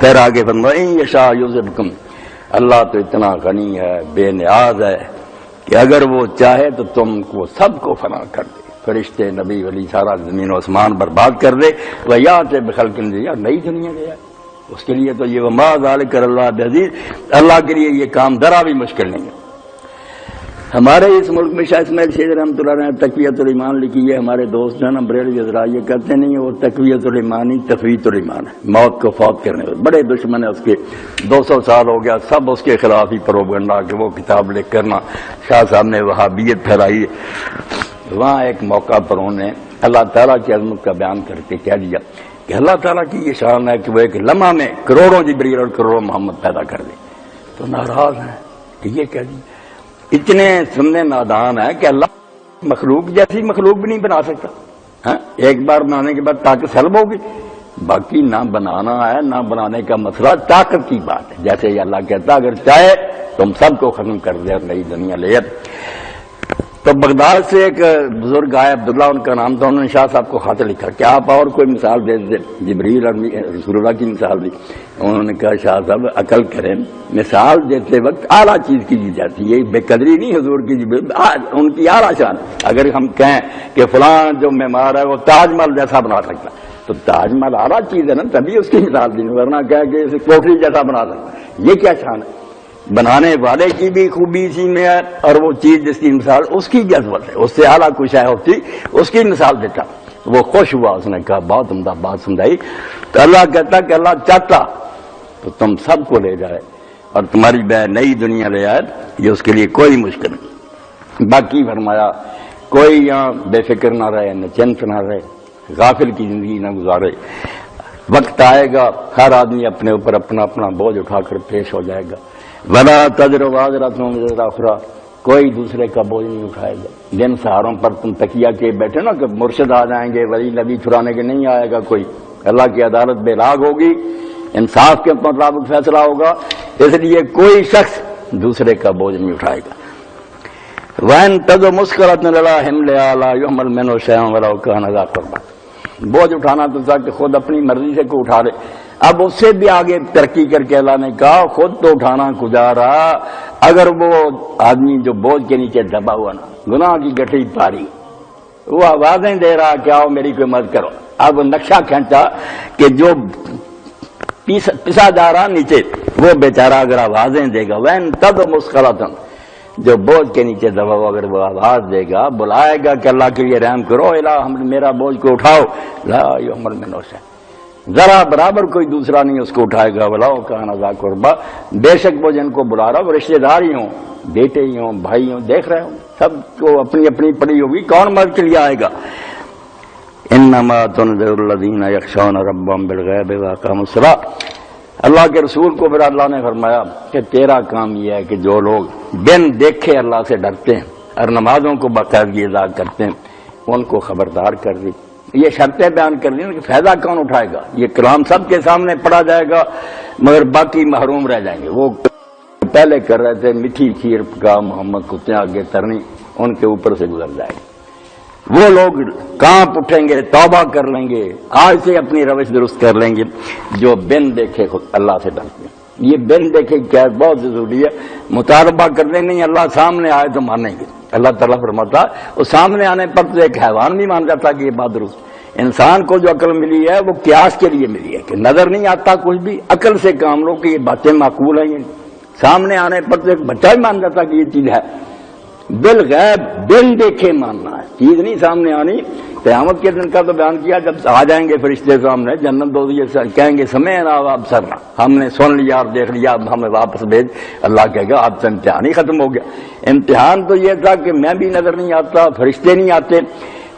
پھر آگے فرمایا ان یشاء یذہبکم، اللہ تو اتنا غنی ہے، بے نیاز ہے کہ اگر وہ چاہے تو تم کو سب کو فنا کر دے، فرشتے نبی ولی سارا زمین و آسمان برباد کر دے، ویات بخلق جدید، نئی دنیا دے جائے، اس کے لیے تو یہ وما ذلک اللہ بعزیز، اللہ کے لیے یہ کام ذرا بھی مشکل نہیں ہے۔ ہمارے اس ملک میں شاہ اسماعیل شیخ رحمۃ اللہ نے تقویۃ الایمان لکھی ہے، ہمارے دوست جو ہے نا بریلوی حضرات یہ کہتے نہیں وہ تقویۃ الایمان ہی تفویت الایمان ہے، موت کو فوت کرنے والے بڑے دشمن ہیں اس کے، 200 سال ہو گیا سب اس کے خلاف ہی پروپیگنڈا کہ وہ کتاب لکھ کرنا، شاہ صاحب نے وہابیت پھیلائی ہے۔ وہاں ایک موقع پر انہوں نے اللہ تعالیٰ کی عظمت کا بیان کر کے کہہ دیا کہ اللہ تعالیٰ کی یہ شان ہے کہ وہ ایک لمحہ میں کروڑوں جبریل اور کروڑوں محمد پیدا کر دے، تو ناراض ہیں کہ یہ کہہ دی اتنے سننے نادان ہے کہ اللہ مخلوق جیسی مخلوق بھی نہیں بنا سکتا. ہاں ایک بار بنانے کے بعد طاقت سلب ہوگی، باقی نہ بنانا ہے نہ بنانے کا مسئلہ طاقت کی بات ہے. جیسے یہ اللہ کہتا اگر چاہے تم سب کو ختم کر دے اور نئی دنیا لے آئے. تو بغداد سے ایک بزرگ آئے عبداللہ ان کا نام تھا، انہوں نے شاہ صاحب کو خط لکھا کہ آپ اور کوئی مثال دے دیں، جبریل اور رسول اللہ کی مثال دی. انہوں نے کہا شاہ صاحب عقل کریں، مثال دیتے وقت اعلیٰ چیز کی دی جاتی ہے، بے قدری نہیں حضور کی، ان کی اعلیٰ شان. اگر ہم کہیں کہ فلاں جو معمار ہے وہ تاج محل جیسا بنا سکتا تو تاج محل اعلیٰ چیز ہے نا، تبھی اس کی مثال دی، ورنہ کہہ کہ اسے کوٹری جیسا بنا سکتا، یہ کیا شان ہے. بنانے والے کی بھی خوبی اسی میں ہے، اور وہ چیز جس کی مثال اس کی جذبت ہے، اس سے اعلیٰ کچھ ہے ہوتی اس کی مثال دیتا. وہ خوش ہوا، اس نے کہا بہت عمدہ بات سمجھائی. تو اللہ کہتا کہ اللہ چاہتا تو تم سب کو لے جائے اور تمہاری نئی دنیا لے آئے، یہ اس کے لیے کوئی مشکل نہیں. باقی فرمایا کوئی یہاں بے فکر نہ رہے، نہ چنت نہ رہے، غافل کی زندگی نہ گزارے. وقت آئے گا ہر آدمی اپنے اوپر اپنا اپنا بوجھ اٹھا کر پیش ہو جائے گا. ولا تذر وازرۃ وزر اخری، کوئی دوسرے کا بوجھ نہیں اٹھائے گا. جن سہاروں پر تم تکیہ کے بیٹھے نا کہ مرشد آ جائیں گے، ولی نبی چھڑانے کے، نہیں آئے گا کوئی. اللہ کی عدالت بے راگ ہوگی، انصاف کے مطابق فیصلہ ہوگا، اس لیے کوئی شخص دوسرے کا بوجھ نہیں اٹھائے گا. وَإِن تَدْعُ مُثْقَلَةً إِلَىٰ حِمْلِهَا لَا يُحْمَلُ مِنْهُ شَيْءٌ وَلَوْ كَانَ ذَا قُرْبَىٰ. بوجھ اٹھانا تو تھا کہ خود اپنی مرضی سے کو اٹھا لے. اب اس سے بھی آگے ترقی کر کے اللہ نے کہا خود تو اٹھانا کجا رہا، اگر وہ آدمی جو بوجھ کے نیچے دبا ہوا نا، گناہ کی گٹھی پاری، وہ آوازیں دے رہا کہ آؤ میری کوئی مدد کرو. اب نقشہ کھینچا کہ جو پسا جا رہا نیچے وہ بیچارہ اگر آوازیں دے گا، وین تد مسخلۃ، جو بوجھ کے نیچے دبا ہوا اگر وہ آواز دے گا، بلائے گا کہ اللہ کے لیے رحم کرو، الہ میرا بوجھ کو اٹھاؤ، لا یحمل منہ شیء، ذرا برابر کوئی دوسرا نہیں اس کو اٹھائے گا. ولاؤ کان ذا قربیٰ، بے شک وہ جن کو بلا رہا وہ رشتے دار ہی ہوں، بیٹے ہی ہوں، بھائی ہوں، دیکھ رہے ہوں، سب کو اپنی اپنی پڑی ہوگی، کون مدد کے لیے آئے گا. انما تنذر الذین یخشون ربهم بالغیب واقاموا الصلاۃ. اللہ کے رسول کو پھر اللہ نے فرمایا کہ تیرا کام یہ ہے کہ جو لوگ بن دیکھے اللہ سے ڈرتے ہیں اور نمازوں کو باقاعدگی ادا کرتے ہیں ان کو خبردار کر دی. یہ شرطیں بیان کر دی کہ فائدہ کون اٹھائے گا. یہ کلام سب کے سامنے پڑھا جائے گا مگر باقی محروم رہ جائیں گے. وہ پہلے کر رہے تھے میٹھی کھیر کا محمد کتے آگے ترنی، ان کے اوپر سے گزر جائے گا. وہ لوگ کانپ اٹھیں گے، توبہ کر لیں گے، آج سے اپنی روش درست کر لیں گے جو بن دیکھے خود اللہ سے ڈرتے ہیں. یہ بن دیکھے کیا بہت ضروری ہے. مطالبہ کرنے نہیں، اللہ سامنے آئے تو مانیں گے. اللہ تعالیٰ فرماتا وہ سامنے آنے پر تو ایک حیوان نہیں مان جاتا کہ یہ بات درست. انسان کو جو عقل ملی ہے وہ قیاس کے لیے ملی ہے کہ نظر نہیں آتا کچھ بھی، عقل سے کام لو کہ یہ باتیں معقول ہیں. یہ سامنے آنے پر تو ایک بچہ ہی مان جاتا کہ یہ چیز ہے. بالغیب بن دیکھے ماننا ہے، چیز نہیں سامنے آنی. قیامت کے دن کا تو بیان کیا جب آ جائیں گے فرشتے سامنے، جنت دو کہیں گے سمعنا وابصرنا، ہم نے سن لیا اور دیکھ لیا، اب ہمیں واپس بھیج. اللہ کہے گا اب تو امتحان ہی ختم ہو گیا. امتحان تو یہ تھا کہ میں بھی نظر نہیں آتا، فرشتے نہیں آتے،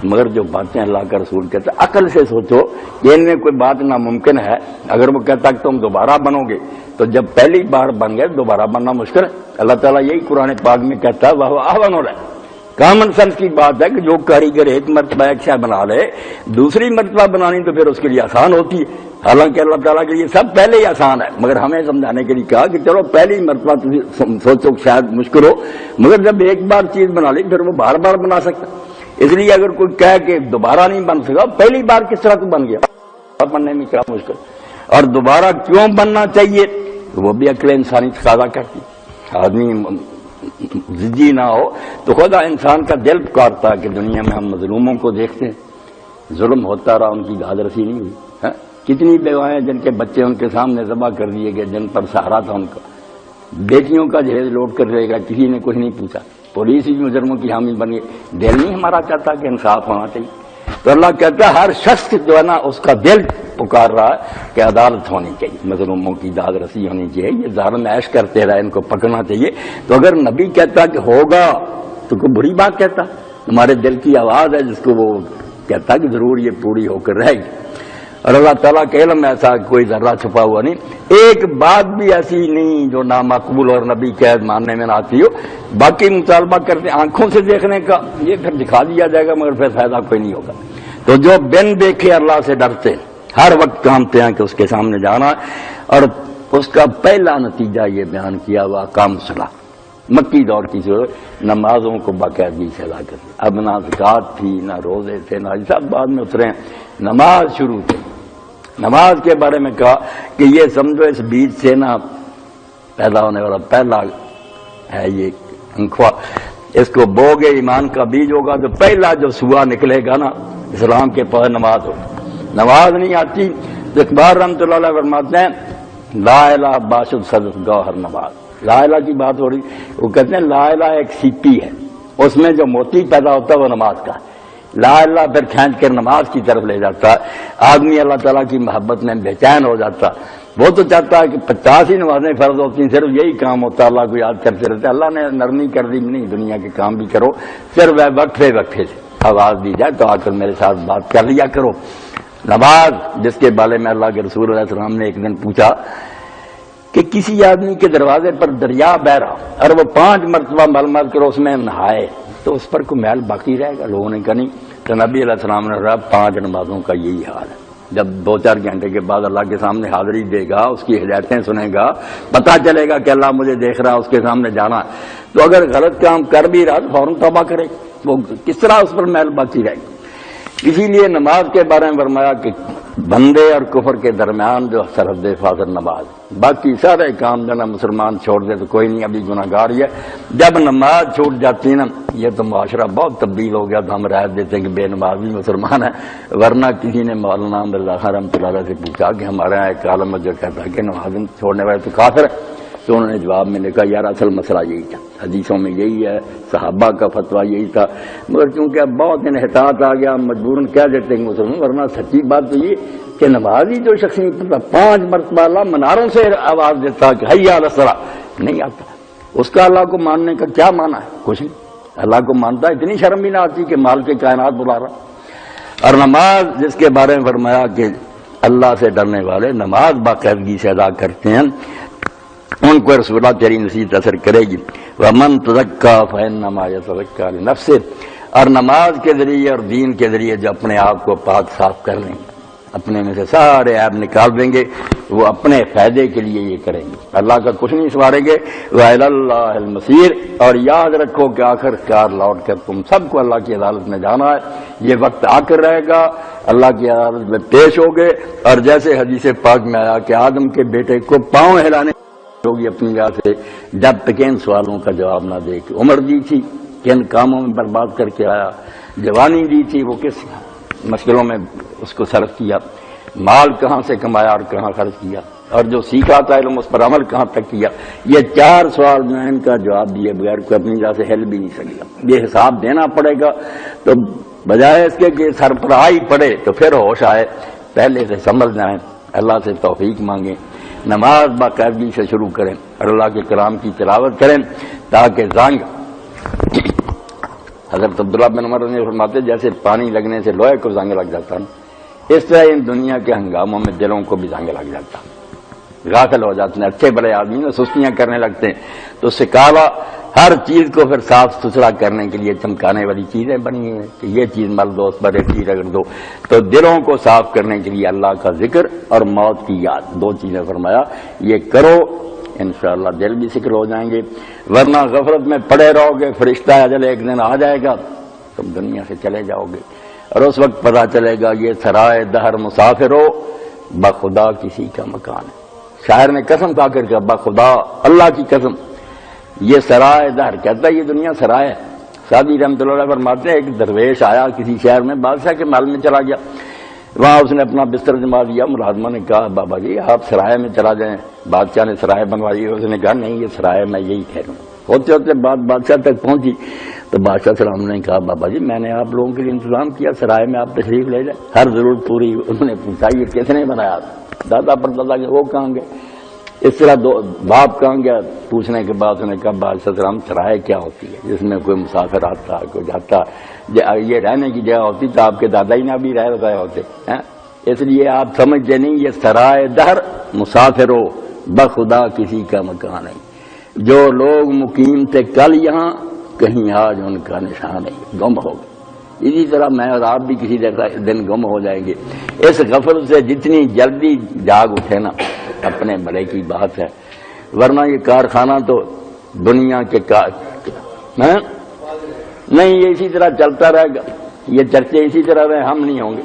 مگر جو باتیں اللہ کا رسول کہتا ہے عقل سے سوچو کہ ان میں کوئی بات ناممکن ہے. اگر وہ کہتا کہ تم دوبارہ بنو گے تو جب پہلی بار بن گئے دوبارہ بننا مشکل ہے. اللہ تعالیٰ یہی قرآن پاک میں کہتا ہے وہ احسن ہو رہا ہے. کامن سینس کی بات ہے کہ جو کاریگر ایک مرتبہ ایک شے بنا لے، دوسری مرتبہ بنانی تو پھر اس کے لیے آسان ہوتی ہے. حالانکہ اللہ تعالیٰ کے لیے سب پہلے ہی آسان ہے، مگر ہمیں سمجھانے کے لیے کہا کہ چلو پہلی مرتبہ سوچو شاید مشکل ہو، مگر جب ایک بار چیز بنا لی پھر وہ بار بار بنا سکتا. اس لیے اگر کوئی کہے کہ دوبارہ نہیں بن سکا، پہلی بار کس طرح تو بن گیا، بننے میں کیا مشکل. اور دوبارہ کیوں بننا چاہیے وہ بھی عقل انسانی تقاضا کرتی. آدمی ضدی نہ ہو تو خدا انسان کا دل پکارتا ہے کہ دنیا میں ہم مظلوموں کو دیکھتے ہیں، ظلم ہوتا رہا، ان کی داد رسی نہیں ہوئی. کتنی بیوائیں جن کے بچے ان کے سامنے ذبح کر دیے گئے، جن پر سہارا تھا ان کا، بیٹیوں کا جہیز لوٹ کر رہے گا، کسی نے کچھ نہیں پوچھا، پولیس ہی مجرموں کی حامل بن گئی. دل نہیں ہمارا چاہتا کہ انصاف ہونا چاہیے. تو اللہ کہتا ہے ہر شخص جو ہے نا اس کا دل پکار رہا ہے کہ عدالت ہونی چاہیے، مظلوموں کی داد رسی ہونی چاہیے، یہ ظالم عیش کرتے رہے، ان کو پکڑنا چاہیے. تو اگر نبی کہتا کہ ہوگا تو کوئی بری بات کہتا؟ تمہارے دل کی آواز ہے جس کو وہ کہتا کہ ضرور یہ پوری ہو کر رہے گی. اور اللہ تعالیٰ کا علم ایسا کوئی ذرہ چھپا ہوا نہیں، ایک بات بھی ایسی نہیں جو نامقبول اور نبی کی عہد ماننے میں نہ آتی ہو۔ باقی مطالبہ کرتے آنکھوں سے دیکھنے کا، یہ پھر دکھا دیا جائے گا مگر پھر فائدہ کوئی نہیں ہوگا۔ تو جو بن دیکھے اللہ سے ڈرتے ہر وقت کامتے ہیں کہ اس کے سامنے جانا، اور اس کا پہلا نتیجہ یہ بیان کیا ہوا اقام الصلاۃ، مکی دور کی جو نمازوں کو باقاعدگی سے ادا کرتے، اب نہ زکوٰۃ تھی نہ روزے تھے نہ سب بعد میں اترے، نماز شروع تھی۔ نماز کے بارے میں کہا کہ یہ سمجھو اس بیج سے نہ پیدا ہونے والا پہلا ہے یہ انخوا، اس کو بوگے ایمان کا بیج ہوگا تو پہلا جو سوا نکلے گا نا اسلام کے پاس نماز ہوگی۔ نماز نہیں آتی تو اقبال رحمۃ اللہ علیہ فرماتے ہیں لا الہ باشد صدق گوہر نماز، لا الہ کی بات ہو رہی، وہ کہتے ہیں لا الہ ایک سیپی ہے، اس میں جو موتی پیدا ہوتا ہے وہ نماز کا ہے، لا الہ پھر کھینچ کر نماز کی طرف لے جاتا ہے۔ آدمی اللہ تعالیٰ کی محبت میں بے چین ہو جاتا، وہ تو چاہتا ہے کہ 50 ہی نمازیں فرض ہوتی ہیں، صرف یہی کام ہوتا ہے، اللہ کو یاد کرتے رہتے۔ اللہ نے نرمی کر دی نہیں، دنیا کے کام بھی کرو، پھر وہ وقفے وقفے سے آواز دی جائے تو آ کر میرے ساتھ بات کر لیا کرو۔ نماز جس کے بارے میں اللہ کے رسول علیہ السلام نے ایک دن پوچھا کہ کسی آدمی کے دروازے پر دریا بہ رہا اور وہ 5 مرتبہ مل کر اس میں نہائے تو اس پر کوئی محل باقی رہے گا؟ لوگوں نے کہا نہیں۔ تو نبی علیہ السلام نے کہا 5 نمازوں کا یہی حال ہے، جب 2-4 گھنٹے کے بعد اللہ کے سامنے حاضری دے گا، اس کی ہدایتیں سنے گا، پتہ چلے گا کہ اللہ مجھے دیکھ رہا، اس کے سامنے جانا، تو اگر غلط کام کر بھی رہا تو فوراً توبہ کرے، وہ کس طرح اس پر محل باقی رہے گا؟ اسی لیے نماز کے بارے میں فرمایا کہ بندے اور کفر کے درمیان جو سرحد فاضل نماز، باقی سارے کام جو نا مسلمان چھوڑ دے تو کوئی نہیں، ابھی گناہگار ہی ہے۔ جب نماز چھوٹ جاتی ہے نا، یہ تو معاشرہ بہت تبدیل ہو گیا، تو ہم رائے دیتے ہیں کہ بے نماز بھی مسلمان ہے، ورنہ کسی نے مولانا مرزا خان رحمۃ اللہ علیہ سے پوچھا کہ ہمارے یہاں ایک عالم جو کہتا ہے کہ نماز چھوڑنے والے تو کافر ہے، تو انہوں نے جواب میں لکھا یار اصل مسئلہ یہی تھا، حدیثوں میں یہی ہے، صحابہ کا فتویٰ یہی تھا، مگر چونکہ اب بہت انحطاط آ گیا، مجبوراً کہہ دیتے ہیں مسلمان، ورنہ سچی بات تو یہ کہ نمازی جو شخص 5 مرتبہ اللہ مناروں سے آواز دیتا کہ حی علی الصلاۃ نہیں آتا، اس کا اللہ کو ماننے کا کیا معنی ہے؟ کچھ نہیں، اللہ کو مانتا، اتنی شرم بھی نہ آتی کہ مال کے کائنات بلا رہا۔ اور نماز جس کے بارے میں فرمایا کہ اللہ سے ڈرنے والے نماز باقاعدگی سے ادا کرتے ہیں، ان کو رسول اللہ تیری نصیحت اثر کرے گی۔ وَمَن تَزَكَّىٰ فَإِنَّمَا يَتَزَكَّىٰ لِنَفْسِهِ، اور نماز کے ذریعے اور دین کے ذریعے جو اپنے آپ کو پاک صاف کر لیں گے، اپنے میں سے سارے عیب نکال دیں گے، وہ اپنے فائدے کے لیے یہ کریں گے، اللہ کا کچھ نہیں سواریں گے۔ وَإِلَى اللَّهِ الْمَصِيرُ، اور یاد رکھو کہ آخر کار لوٹ کر تم سب کو اللہ کی عدالت میں جانا ہے، یہ وقت آ کر رہے گا، اللہ کی عدالت میں پیش ہوگے، اور جیسے حدیث پاک میں آیا کہ آدم کے بیٹے کو پاؤں ہلانے ہوگی اپنی جگہ سے جب تک ان سوالوں کا جواب نہ دے کہ عمر دی تھی کن کاموں میں برباد کر کے آیا، جوانی دی تھی وہ کس مشکلوں میں اس کو صرف کیا، مال کہاں سے کمایا اور کہاں خرچ کیا، اور جو سیکھا تھا علم اس پر عمل کہاں تک کیا۔ یہ 4 سوال جو ہیں ان کا جواب دیے بغیر کوئی اپنی جگہ سے ہل بھی نہیں سکتا، یہ حساب دینا پڑے گا۔ تو بجائے اس کے کہ سرپرائی پڑے تو پھر ہوش آئے، پہلے سے سمجھ جائیں، اللہ سے توفیق مانگیں، نماز باقاعدگی سے شروع کریں اور اللہ کے کلام کی تلاوت کریں تاکہ زنگ، حضرت عبداللہ بن عمر نے فرماتے جیسے پانی لگنے سے لوہے کو زنگ لگ جاتا ہے، اس طرح ان دنیا کے ہنگاموں میں دلوں کو بھی زنگ لگ جاتا، غافل ہو جاتے ہیں، اچھے بڑے آدمی نا سستیاں کرنے لگتے ہیں، تو سکالا ہر چیز کو پھر صاف ستھرا کرنے کے لیے چمکانے والی چیزیں بنی ہیں کہ یہ چیز مل دو، اس پر ایک چیز رگڑ دو، تو دلوں کو صاف کرنے کے لیے اللہ کا ذکر اور موت کی یاد، 2 چیزیں فرمایا یہ کرو، انشاءاللہ دل بھی سکر ہو جائیں گے، ورنہ غفلت میں پڑے رہو گے، فرشتہ اجل ایک دن آ جائے گا، تم دنیا سے چلے جاؤ گے، اور اس وقت پتہ چلے گا یہ سرائے دہر مسافر ہو بخدا کسی کا مکان ہے۔ شاعر نے قسم کھا کر کہا بخدا اللہ کی قسم، یہ سرائے دہر کہتا ہے یہ دنیا سرائے ہے۔ سعدی رحمۃ اللہ علیہ فرماتے ہیں ایک درویش آیا کسی شہر میں، بادشاہ کے محل میں چلا گیا، وہاں اس نے اپنا بستر جما دیا، ملازمہ نے کہا بابا جی آپ سرائے میں چلا جائیں، بادشاہ نے سرائے بنوائی، اس نے کہا نہیں یہ سرائے میں یہی ٹھہروں۔ ہوتے ہوتے بات بادشاہ تک پہنچی تو بادشاہ سلام نے کہا بابا جی میں نے آپ لوگوں کے لیے انتظام کیا، سرائے میں آپ تشریف لے جائیں، ہر ضرورت پوری۔ انہوں نے پوچھا یہ کس نے بنایا؟ دادا پر دادا کے وہ کہاں گئے، اس طرح باپ کہاں گیا، پوچھنے کے بعد انہوں نے کہا بادشاہ سلام سرائے کیا ہوتی ہے جس میں کوئی مسافر آتا کوئی جاتا، یہ رہنے کی جگہ ہوتی تو آپ کے دادا ہی نہ بھی رہ ہوتے ہیں، اس لیے آپ سمجھتے نہیں یہ سرائے دہر مسافر ہو بخدا کسی کا مکان نہیں. جو لوگ مقیم تھے کل یہاں کہیں آج ان کا نشان نہیں، گم ہو گئے. اسی طرح میں اور آپ بھی کسی دن گم ہو جائیں گے. اس غفلت سے جتنی جلدی جاگ اٹھے نا اپنے بھلے کی بات ہے، ورنہ یہ کارخانہ تو دنیا کے نہیں، یہ اسی طرح چلتا رہے گا. یہ چرچے اسی طرح رہے، ہم نہیں ہوں گے،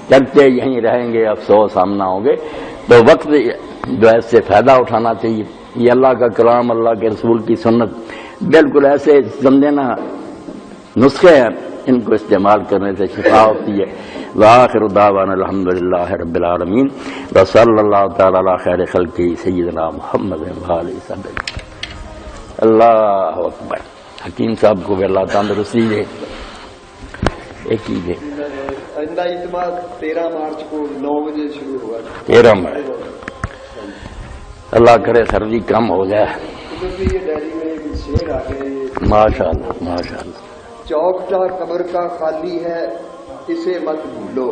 چرچے یہیں رہیں گے، افسوس ہم نہ ہوں گے. تو وقت جو ہے اس سے فائدہ اٹھانا چاہیے. یہ اللہ کا کلام، اللہ کے رسول کی سنت بالکل ایسے سمجھے نا نسخے ہیں، ان کو استعمال کرنے سے شفا ہوتی ہے. وآخر دعوانا الحمدللہ رب العالمین وصلی اللہ تعالی علی خیر خلقہ سیدنا محمد وآلہ وصحبہ. اللہ اکبر. حکیم صاحب کو بھی اللہ تندرستی دے. ایک ہی دے. آئندہ اجتماع 13 مارچ کو 9 بجے شروع ہوگا. 13 مارچ. اللہ کرے سردی کم ہو جائے. یہ ڈائری میں ایک شعر آ گئے. ماشاء اللہ ماشاء اللہ. چوکٹا قبر کا خالی ہے اسے مت بھولو.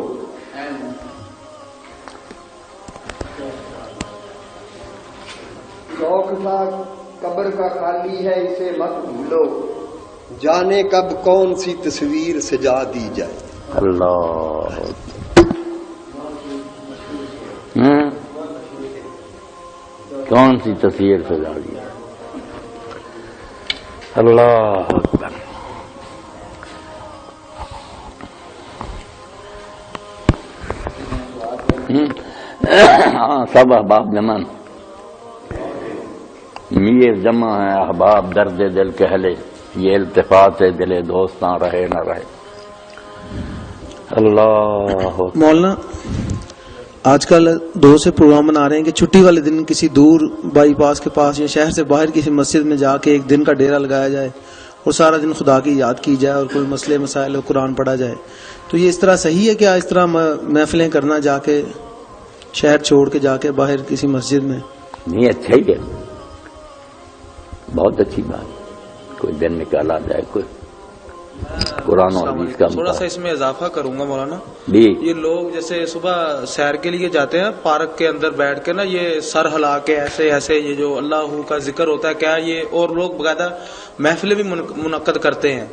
چوکٹا قبر کا خالی ہے اسے مت بھولو. جانے کب کون سی تصویر سجا دی جائے. اللہ کون سی تصویر سجا دی. اللہ اکبر. ہاں سب احباب جمع میر جمع ہے. احباب درد دل کہلے یہ التفات دل دوستاں رہے نہ رہے. اللہ مولانا آج کل 2 سے پروگرام بنا رہے ہیں کہ چھٹی والے دن کسی دور بائی پاس کے پاس یا شہر سے باہر کسی مسجد میں جا کے ایک دن کا ڈیرا لگایا جائے اور سارا دن خدا کی یاد کی جائے اور کوئی مسئلے مسائل قرآن پڑھا جائے. تو یہ اس طرح صحیح ہے کیا اس طرح محفلیں کرنا جا کے شہر چھوڑ کے جا کے باہر کسی مسجد میں؟ نہیں اچھا ہی ہے، بہت اچھی بات. کوئی دن نکالا جائے، کوئی قرآن و حدیث کا تھوڑا سا اس میں اضافہ کروں گا مولانا. جی یہ لوگ جیسے صبح سیر کے لیے جاتے ہیں پارک کے اندر بیٹھ کے نا یہ سر ہلا کے ایسے ایسے یہ جو اللہ کا ذکر ہوتا ہے، کیا یہ اور لوگ باقاعدہ محفلیں بھی منعقد کرتے ہیں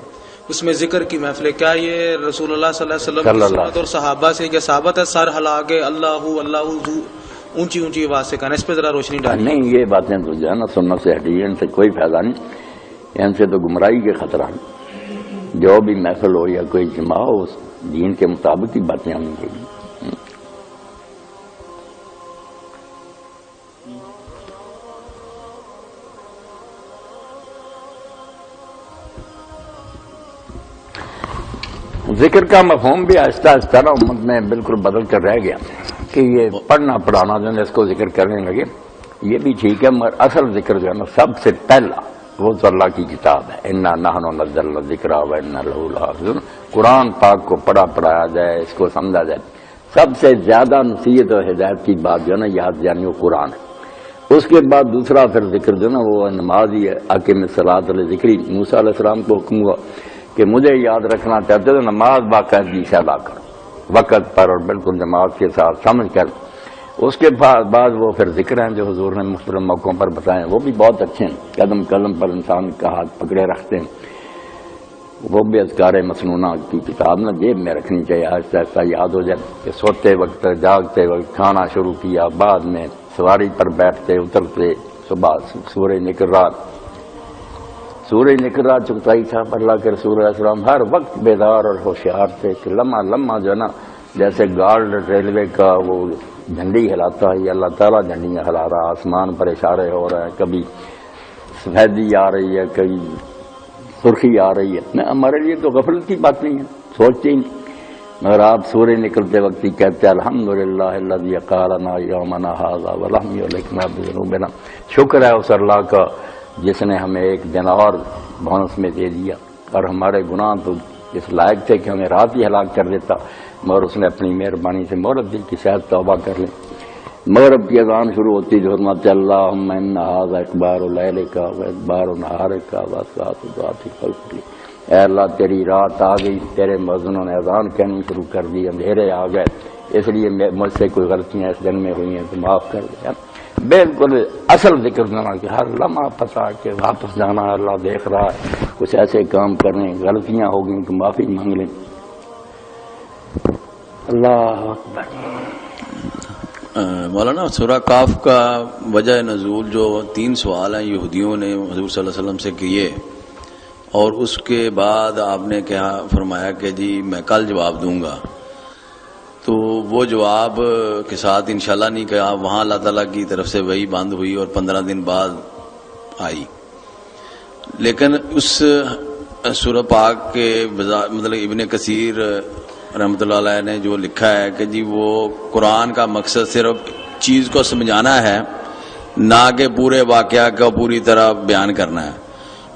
اس میں ذکر کی محفلیں، کیا یہ رسول اللہ صلی اللہ علیہ وسلم کی سنت اور صحابہ سے کیا ثابت ہے سر ہلا کے اللہ اللہ اونچی اونچی آواز سے کہنا؟ اس پہ ذرا روشنی ڈالیں. نہیں یہ باتیں تو جو ہے نا سنت سے ہٹی ہے، ان سے کوئی فائدہ نہیں. ان سے تو گمراہی کے خطرہ ہے. جو بھی محفل ہو یا کوئی اجتماع ہو اس دین کے مطابق ہی باتیں ہونی چاہیے. ذکر کا مفہوم بھی آہستہ آہستہ نا امت میں بالکل بدل کر رہ گیا کہ یہ پڑھنا پڑھانا جو ہے اس کو ذکر کرنے لگے. یہ بھی ٹھیک ہے مگر اصل ذکر جو ہے نا سب سے پہلا وہ تو اللہ کی کتاب ہے. انا نحن نزلنا الذکر وانا لہ لحافظون. قرآن پاک کو پڑھایا جائے، اس کو سمجھا جائے. سب سے زیادہ نصیحت اور ہدایت کی بات جو ہے نا یاد جانی وہ قرآن ہے. اس کے بعد دوسرا پھر ذکر جو ہے نا وہ نماز ہی ہے. اقیم الصلاۃ لذکری. موسیٰ علیہ السلام کو حکم ہوا کہ مجھے یاد رکھنا چاہتے تو نماز باقاعدگی سے ادا کرو وقت پر اور بالکل جماعت کے ساتھ سمجھ کر. اس کے بعد وہ پھر ذکر ہیں جو حضور نے مختلف موقعوں پر بتائے، وہ بھی بہت اچھے ہیں. قدم قدم پر انسان کا ہاتھ پکڑے رکھتے ہیں. وہ بھی اذکار مسنونہ کی کتاب نہ جیب میں رکھنی چاہیے، آہستہ آہستہ یاد ہو جائے کہ سوتے وقت جاگتے وقت کھانا شروع کیا، بعد میں سواری پر بیٹھتے اترتے، صبح سورہ نکرات چکتائی تھا. اللہ کے رسول علیہ السلام ہر وقت بیدار اور ہوشیار تھے کہ لمحہ لمحہ جو ہے نا جیسے گارڈ ریلوے کا وہ جھنڈی ہلاتا ہے، اللہ تعالیٰ جھنڈیاں ہلا رہا، آسمان پر اشارے ہو رہے ہیں، کبھی سفیدی آ رہی ہے، کبھی سرخی آ رہی ہے. ہمارے لیے تو غفلت کی بات نہیں ہے، سوچتے ہی نہیں. مگر آپ سورج نکلتے وقت ہی کہتے ہیں الحمدللہ الذی قالنا یومنا ھذا ولم یہلکنا بذنوبنا. شکر ہے اس اللہ کا جس نے ہمیں ایک دن اور بونس میں دے دیا، اور ہمارے گناہ تو اس لائق تھے کہ ہمیں رات ہی ہلاک کر دیتا، مگر اس نے اپنی مہربانی سے مہلت دی کہ شاید توبہ کر لیں. مغرب کی اذان شروع ہوتی جو فرماتے اللہم ان ھذا اقبار لیلک و ادبار نہارک وساعۃ دعاتی فاغفر لی. اے اللہ تیری رات آ گئی، تیرے مؤذنوں نے اذان کہنی شروع کر دی، اندھیرے آ گئے، اس لیے مجھ سے کوئی غلطیاں اس دن میں ہوئی ہیں تو معاف کر دیا. بالکل اصل ذکر کرنا کہ ہر لمحہ پتا کہ واپس جانا ہے، اللہ دیکھ رہا ہے، کچھ ایسے کام کرنے غلطیاں ہو گئیں تو معافی مانگ لیں. اللہ اکبر. مولانا سورہ کاف کا وجہ نزول جو 3 سوال ہیں یہودیوں نے حضور صلی اللہ علیہ وسلم سے کیے، اور اس کے بعد آپ نے کہا فرمایا کہ جی میں کل جواب دوں گا، تو وہ جواب کے ساتھ انشاءاللہ نہیں کہا، وہاں اللہ تعالیٰ کی طرف سے وہی بند ہوئی اور 15 دن بعد آئی. لیکن اس سورہ پاک کے مطلب ابن کثیر رحمۃ اللہ علیہ نے جو لکھا ہے کہ جی وہ قرآن کا مقصد صرف چیز کو سمجھانا ہے، نہ کہ پورے واقعہ کو پوری طرح بیان کرنا ہے.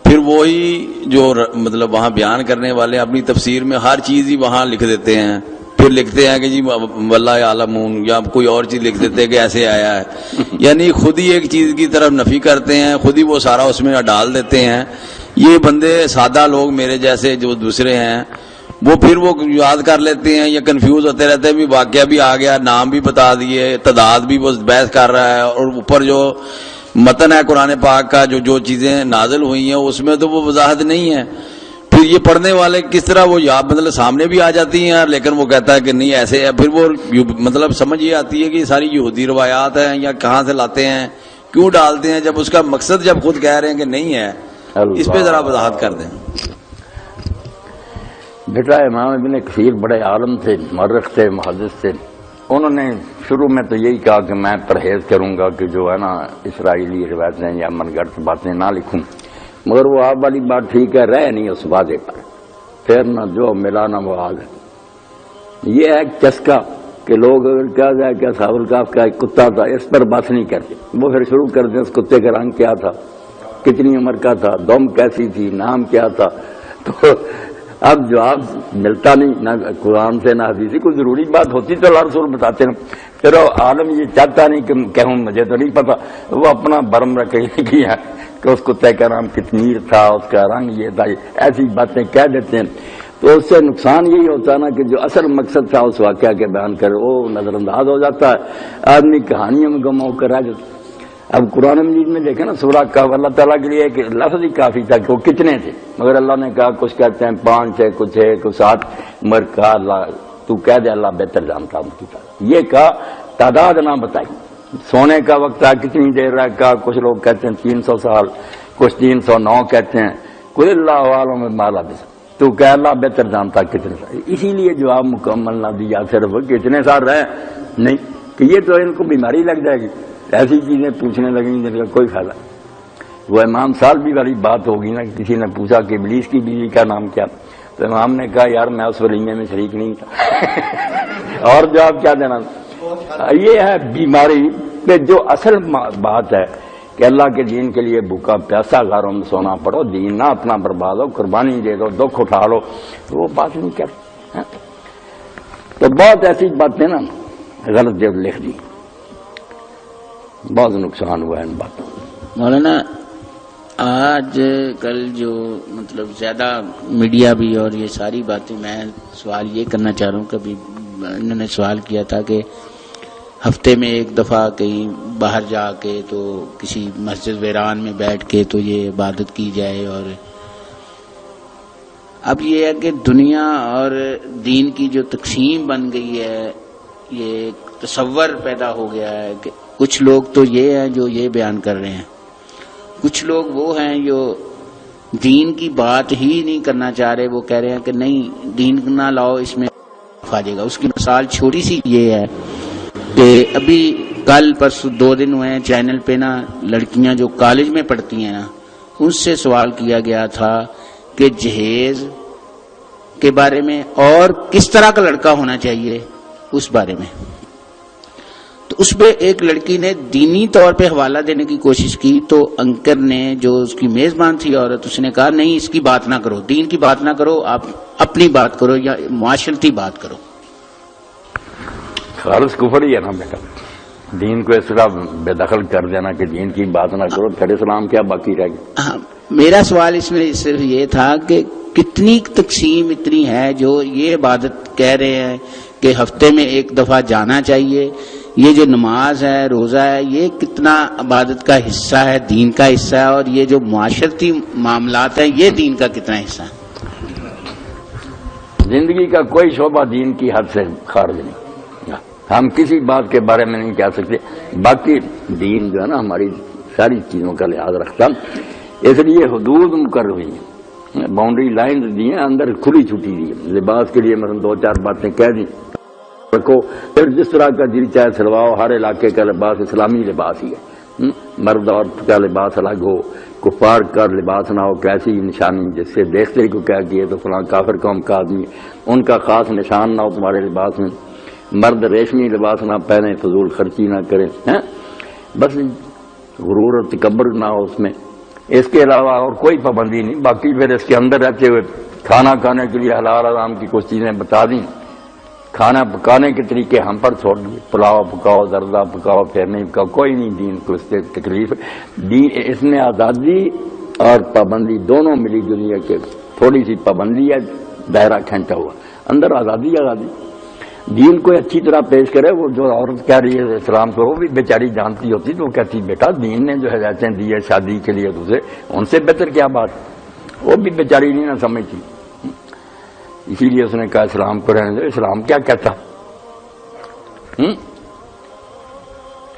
پھر وہی جو مطلب وہاں بیان کرنے والے اپنی تفسیر میں ہر چیز ہی وہاں لکھ دیتے ہیں، پھر لکھتے ہیں کہ جی واللہ عالمون، یا کوئی اور چیز لکھ دیتے ہیں کہ ایسے آیا ہے. یعنی خود ہی ایک چیز کی طرف نفی کرتے ہیں، خود ہی وہ سارا اس میں ڈال دیتے ہیں. یہ بندے سادہ لوگ میرے جیسے جو دوسرے ہیں وہ پھر وہ یاد کر لیتے ہیں یا کنفیوز ہوتے رہتے ہیں، بھی واقعہ بھی آ گیا، نام بھی بتا دیے، تعداد بھی وہ بحث کر رہا ہے، اور اوپر جو متن ہے قرآن پاک کا جو چیزیں نازل ہوئی ہیں اس میں تو وہ وضاحت نہیں ہے. پھر یہ پڑھنے والے کس طرح وہ مطلب سامنے بھی آ جاتی ہیں، لیکن وہ کہتا ہے کہ نہیں ایسے ہے. پھر وہ مطلب سمجھ یہ آتی ہے کہ یہ ساری یہودی روایات ہیں یا کہاں سے لاتے ہیں، کیوں ڈالتے ہیں، جب اس کا مقصد جب خود کہہ رہے ہیں کہ نہیں ہے. اس پہ ذرا وضاحت کر دیں. بیٹا امام ابن کثیر بڑے عالم تھے، مورخ تھے، محدث تھے. انہوں نے شروع میں تو یہی کہا کہ میں پرہیز کروں گا کہ جو ہے نا اسرائیلی روایتیں یا من گھڑت باتیں نہ لکھوں، مگر وہ آپ والی بات ٹھیک ہے، رہے نہیں اس وعدے پر. پھر نہ جو ملا نہ وہ آ گئے. یہ ہے چسکا کہ لوگ اگر کہا جائے کہ اصحاب الکہف کا ایک کتا تھا، اس پر بات نہیں کرتے، وہ پھر شروع کر دیں اس کتے کا رنگ کیا تھا، کتنی عمر کا تھا، دم کیسی تھی، نام کیا تھا. تو اب جواب ملتا نہیں نہ قرآن سے نہ حدیث سے. کوئی ضروری بات ہوتی تو اللہ رسول بتاتے ہیں. پھر عالم یہ چاہتا نہیں کہ کہوں مجھے تو نہیں پتا، وہ اپنا برم رکھ کیا کہ اس کتے کا نام کتنیر تھا، اس کا رنگ یہ تھا، ایسی باتیں کہہ دیتے ہیں. تو اس سے نقصان یہی ہوتا ہے نا کہ جو اصل مقصد تھا اس واقعہ کے بیان کرے وہ نظر انداز ہو جاتا ہے، آدمی کہانیوں میں گم ہو کر رہ جاتا. اب قرآن مجید میں دیکھیں نا سورہ کہف اللہ تعالیٰ کے لیے ایک لفظ ہی کافی تھا کہ وہ کتنے تھے، مگر اللہ نے کہا کچھ کہتے ہیں 5 ہے، کچھ ہے، کچھ 7، مگر کہا اللہ تو کہہ دے اللہ بہتر جانتا ان کی تعداد. یہ کہا تعداد نہ بتائی. سونے کا وقت تھا کتنی دیر رہ کا، کچھ لوگ کہتے ہیں 300 سال، کچھ 309 کہتے ہیں. قل اللہ عالم بما لبث، تو کہ اللہ بہتر جانتا کتنے سال. اسی لیے جواب مکمل نہ دیا صرف کہ اتنے سال رہے نہیں، کہ یہ تو ان کو بیماری لگ جائے گی، ایسی چیزیں پوچھنے لگیں جن کا کوئی فائدہ. وہ امام صاحب بھی والی بات ہوگی نا، کسی نے پوچھا کہ ابلیس کی بیوی کا نام کیا، تو امام نے کہا یار میں اس ولیمے میں شریک نہیں تھا. اور جواب کیا دینا. یہ ہے بیماری کہ جو اصل بات ہے کہ اللہ کے دین کے لیے بھوکا پیاسا گھروں میں سونا پڑو، دین نہ اپنا برباد ہو، قربانی دے دو، دکھ اٹھا لو، تو وہ بات نہیں کرتے. تو بہت ایسی باتیں نا غلط جب لکھ دی، بہت نقصان ہوا ہے ان باتوں. مولانا آج کل جو مطلب زیادہ میڈیا بھی اور یہ ساری باتیں، میں سوال یہ کرنا چاہ رہا ہوں، کبھی انہوں نے سوال کیا تھا کہ ہفتے میں ایک دفعہ کہیں باہر جا کے تو کسی مسجد ویران میں بیٹھ کے تو یہ عبادت کی جائے. اور اب یہ ہے کہ دنیا اور دین کی جو تقسیم بن گئی ہے، یہ ایک تصور پیدا ہو گیا ہے کہ کچھ لوگ تو یہ ہیں جو یہ بیان کر رہے ہیں، کچھ لوگ وہ ہیں جو دین کی بات ہی نہیں کرنا چاہ رہے، وہ کہہ رہے ہیں کہ نہیں دین نہ لاؤ، اس میں آ جائے گا. اس کی مثال چھوٹی سی یہ ہے کہ ابھی کل پرسوں 2 دن ہوئے ہیں چینل پہ نا لڑکیاں جو کالج میں پڑھتی ہیں نا، ان سے سوال کیا گیا تھا کہ جہیز کے بارے میں اور کس طرح کا لڑکا ہونا چاہیے اس بارے میں. تو اس پہ ایک لڑکی نے دینی طور پہ حوالہ دینے کی کوشش کی، تو انکر نے جو اس کی میزبان تھی عورت، اس نے کہا نہیں اس کی بات نہ کرو، دین کی بات نہ کرو، آپ اپنی بات کرو یا معاشرتی بات کرو. خالص کفر ہی ہے نا بیٹا، دین کو اس طرح بے دخل کر دینا کہ دین کی بات نہ کرو، پھر اسلام کیا باقی رہ گیا. ہاں، میرا سوال اس میں صرف یہ تھا کہ کتنی تقسیم اتنی ہے جو یہ عبادت کہہ رہے ہیں کہ ہفتے میں ایک دفعہ جانا چاہیے. یہ جو نماز ہے، روزہ ہے، یہ کتنا عبادت کا حصہ ہے، دین کا حصہ ہے، اور یہ جو معاشرتی معاملات ہیں یہ دین کا کتنا حصہ ہے؟ زندگی کا کوئی شعبہ دین کی حد سے خارج نہیں. ہم کسی بات کے بارے میں نہیں کہہ سکتے. باقی دین جو ہے نا ہماری ساری چیزوں کا لحاظ رکھتا، اس لیے حدود مقرر ہوئی ہیں، باؤنڈری لائنز دی ہیں، اندر کھلی چھٹی دی ہے. لباس کے لیے مثلا 2-4 باتیں کہہ دیں رکھو، پھر جس طرح کا دل چاہے سلواؤ. ہر علاقے کا لباس اسلامی لباس ہی ہے. مرد عورت کا لباس الگ ہو، کفار کا لباس نہ ہو. کیسی نشانی جس سے دیکھتے ہی کو کیا کیے تو فلاں کافر قوم کا آدمی، ان کا خاص نشان نہ ہو تمہارے لباس میں. مرد ریشمی لباس نہ پہنے، فضول خرچی نہ کریں، بس غرور اور تکبر نہ ہو اس میں. اس کے علاوہ اور کوئی پابندی نہیں. باقی پھر اس کے اندر رہتے ہوئے کھانا کھانے کے لیے حلال حرام کی کچھ چیزیں بتا دیں. کھانا پکانے کے طریقے ہم پر چھوڑ دیے، پلاؤ پکاؤ، زردہ پکاؤ، پھر نہیں پکاؤ، کوئی نہیں. دین کو اس سے تکلیف دین، اس میں آزادی اور پابندی دونوں ملی جلی ہے کہ تھوڑی سی پابندی ہے، دائرہ کھینچا ہوا، اندر آزادی. دین کو اچھی طرح پیش کرے. وہ جو عورت کہہ رہی ہے اسلام کو، وہ بھی بیچاری جانتی ہوتی تو وہ کہتی بیٹا دین نے جو ہدایتیں دی ہے شادی کے لیے تجھے، ان سے بہتر کیا بات. وہ بھی بیچاری نہیں نہ سمجھتی، اسی لیے اس نے کہا اسلام کو رہنے دو. اسلام کیا کہتا؟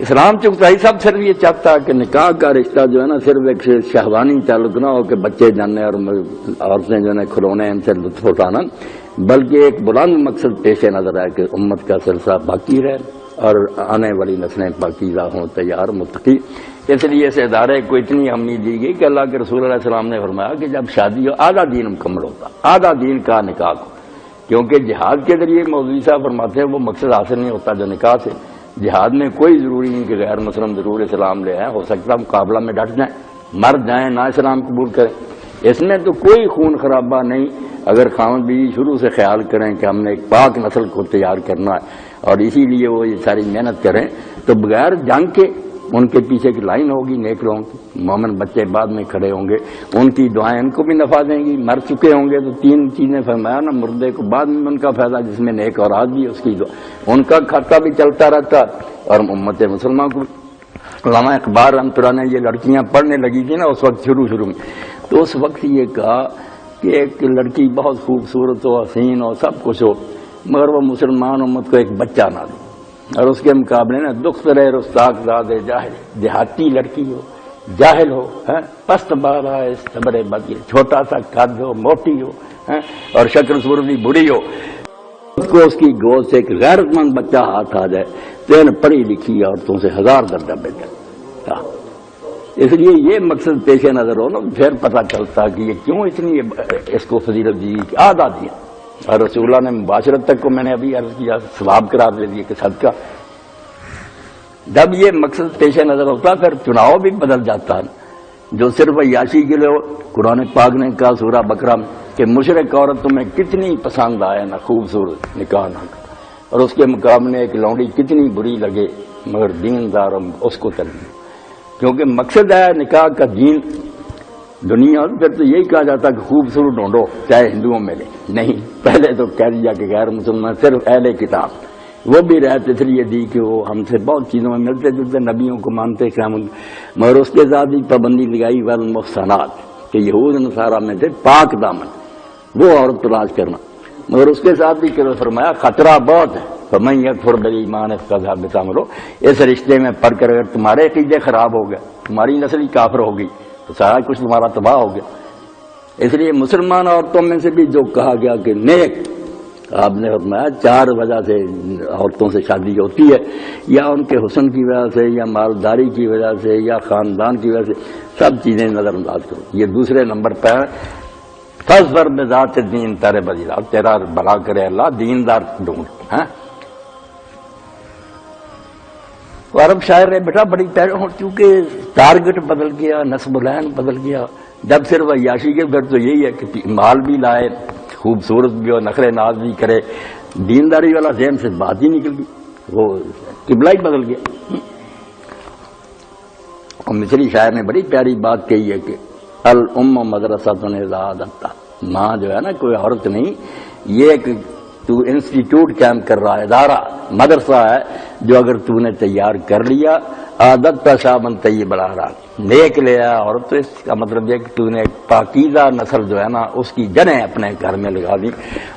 اسلام چکتا ہی سب صرف یہ چاہتا ہے کہ نکاح کا رشتہ جو ہے نا صرف ایک شہوانی تعلق نہ ہو کہ بچے جاننے اور عورتیں جو ہے کھلونے ان سے لطف اٹھانا، بلکہ ایک بلند مقصد پیش نظر ہے کہ امت کا سلسلہ باقی رہے اور آنے والی نسلیں پاکیزہ ہوں، تیار، متقی. اس لیے اس ادارے کو اتنی اہمیت دی گئی کہ اللہ کے رسول علیہ السلام نے فرمایا کہ جب شادی ہو آدھا دین مکمل ہوتا، آدھا دین کا نکاح کو. کیونکہ جہاد کے ذریعے مولوی صاحب فرماتے ہیں وہ مقصد حاصل نہیں ہوتا جو نکاح سے. جہاد میں کوئی ضروری نہیں کہ غیر مسلم ضرور اسلام لے آئیں، ہو سکتا مقابلہ میں ڈٹ جائیں، مر جائیں، نہ اسلام قبول کریں. اس میں تو کوئی خون خرابہ نہیں اگر خاوند بیوی شروع سے خیال کریں کہ ہم نے ایک پاک نسل کو تیار کرنا ہے اور اسی لیے وہ یہ ساری محنت کریں تو بغیر جنگ کے ان کے پیچھے کی لائن ہوگی نیک لوگوں کی. مومن بچے بعد میں کھڑے ہوں گے، ان کی دعائیں ان کو بھی نفع دیں گی. مر چکے ہوں گے تو 3 چیزیں فرمایا نا، مردے کو بعد میں ان کا فائدہ جس میں نیک اور آج بھی اس کی دعا، ان کا کھاتا بھی چلتا رہتا. اور امت مسلمان کو علامہ اقبال رحمۃ اللہ نے یہ لڑکیاں پڑھنے لگی تھی نا اس وقت شروع میں، تو اس وقت یہ کہا کہ ایک لڑکی بہت خوبصورت ہو، حسین ہو، سب کچھ ہو، مگر وہ مسلمان امت کو ایک بچہ نہ دے. اور اس کے مقابلے نا دختر رستاق زاد جاہل، دیہاتی لڑکی ہو، جاہل ہو، پست بارہ صبر بدی، چھوٹا سا قد ہو، موٹی ہو، اور شکل صورت بھی بری ہو، کو اس کی گود سے ایک غیرت مند بچہ ہاتھ آ جائے تو ان پڑھی لکھی عورتوں سے 1000 درجہ بہتر. اس لیے یہ مقصد پیش نظر ہو نا، پھر پتہ چلتا کہ یہ کیوں اتنی اس کو فضیلت دی کہ آدھا دیا. اور رسول اللہ نے مباشرت تک کو میں نے ابھی عرض کیا ثواب قرار دے دیا کہ صدقہ. جب یہ مقصد پیش نظر ہوتا پھر چناؤ بھی بدل جاتا. جو صرف عیاشی کے لیے قرآن پاک نے کہا سورہ بقرہ میں کہ مشرک عورت تمہیں کتنی پسند آئے نا، خوبصورت نکاح نہ کر، اور اس کے مقابلے ایک لونڈی کتنی بری لگے مگر دیندار اس کو ترجیح. کیونکہ مقصد ہے نکاح کا دین دنیا. پھر تو یہی کہا جاتا کہ خوبصورت ڈھونڈو چاہے ہندوؤں میں لے، نہیں، پہلے تو کہہ دیا کہ غیر مسلمان صرف اہل کتاب. وہ بھی رہتے اس لیے دی کہ وہ ہم سے بہت چیزوں میں ملتے جلتے، نبیوں کو مانتے قیام، مگر اس کے ساتھ بھی پابندی لگائی والمحصنات کہ یہود نصارہ میں سے پاک دامن وہ عورت تلاش کرنا. مگر اس کے ساتھ بھی کہ فرمایا خطرہ بہت ہے. فمن یکفر بالایمان فقد حبط عملہ. اس رشتے میں پڑھ کر اگر تمہارے عقیدے خراب ہو گئے، تمہاری نسل ہی کافر ہو گئی تو سارا کچھ تمہارا تباہ ہو گیا. اس لیے مسلمان عورتوں میں سے بھی جو کہا گیا کہ نیک، آپ نے فرمایا 4 وجہ سے عورتوں سے شادی ہوتی ہے، یا ان کے حسن کی وجہ سے، یا مالداری کی وجہ سے، یا خاندان کی وجہ سے. سب چیزیں نظر انداز کرو. یہ دوسرے نمبر پہ فاصبر بذات الدین ترے بذیرا، تیرا بھلا کرے اللہ، دیندار ڈھونڈ. عرب شاعر نے بیٹا بڑی چونکہ ٹارگٹ بدل گیا، نسب العین بدل گیا. جب صرف عیاشی کے پھر تو یہی ہے کہ مال بھی لائے، خوبصورت بھی ہو، نخرے ناز بھی کرے، دینداری والا ذہن سے بات ہی نکل گئی، وہ قبلہ ہی بدل گیا. اور مصری شاعر نے بڑی پیاری بات کہی ہے کہ الام مدرسۃ اذا عادت. ماں جو ہے نا کوئی عورت نہیں، یہ ایک تو انسٹیٹیوٹ قائم کر رہا ہے، ادارہ مدرسہ ہے جو اگر تو نے تیار کر لیا، عادت پیشابن طیب الآرات نیک لے آیا، اور تو اس کا مطلب یہ کہ تو نے ایک پاکیزہ نسل جو ہے نا اس کی جنیں اپنے گھر میں لگا دی،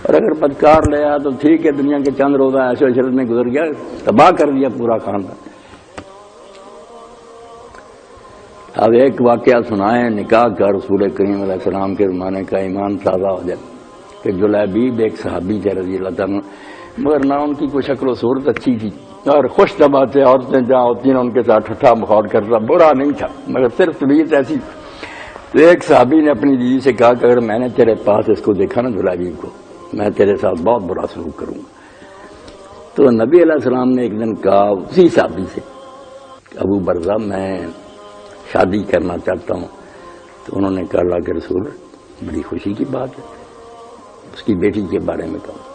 اور اگر بدکار لے آیا تو ٹھیک ہے، دنیا کے چند روزہ ایسے عشرت میں گزر گیا، تباہ کر دیا پورا خاندان۔ اب ایک واقعہ سنائیں نکاح کا رسول کریم علیہ السلام کے زمانے کا، ایمان تازہ ہو جائے کہ جلیبیب ایک صحابی تھے رضی اللہ تعالیٰ، مگر نہ ان کی کوئی شکل و صورت اچھی تھی، اور خوش طبع سے عورتیں جہاں ہوتی ہیں ان کے ساتھ ٹھٹھا مخاط کرتا، برا نہیں تھا مگر صرف طبیعت ایسی۔ تو ایک صحابی نے اپنی بیوی سے کہا کہ اگر میں نے تیرے پاس اس کو دیکھا نا جلیبیب کو، میں تیرے ساتھ بہت برا سلوک کروں گا۔ تو نبی علیہ السلام نے ایک دن کہا اسی صحابی سے، ابو برزہ میں شادی کرنا چاہتا ہوں۔ تو انہوں نے کہا اللہ کے رسول بڑی خوشی کی بات ہے، اس کی بیٹی کے بارے میں کہا۔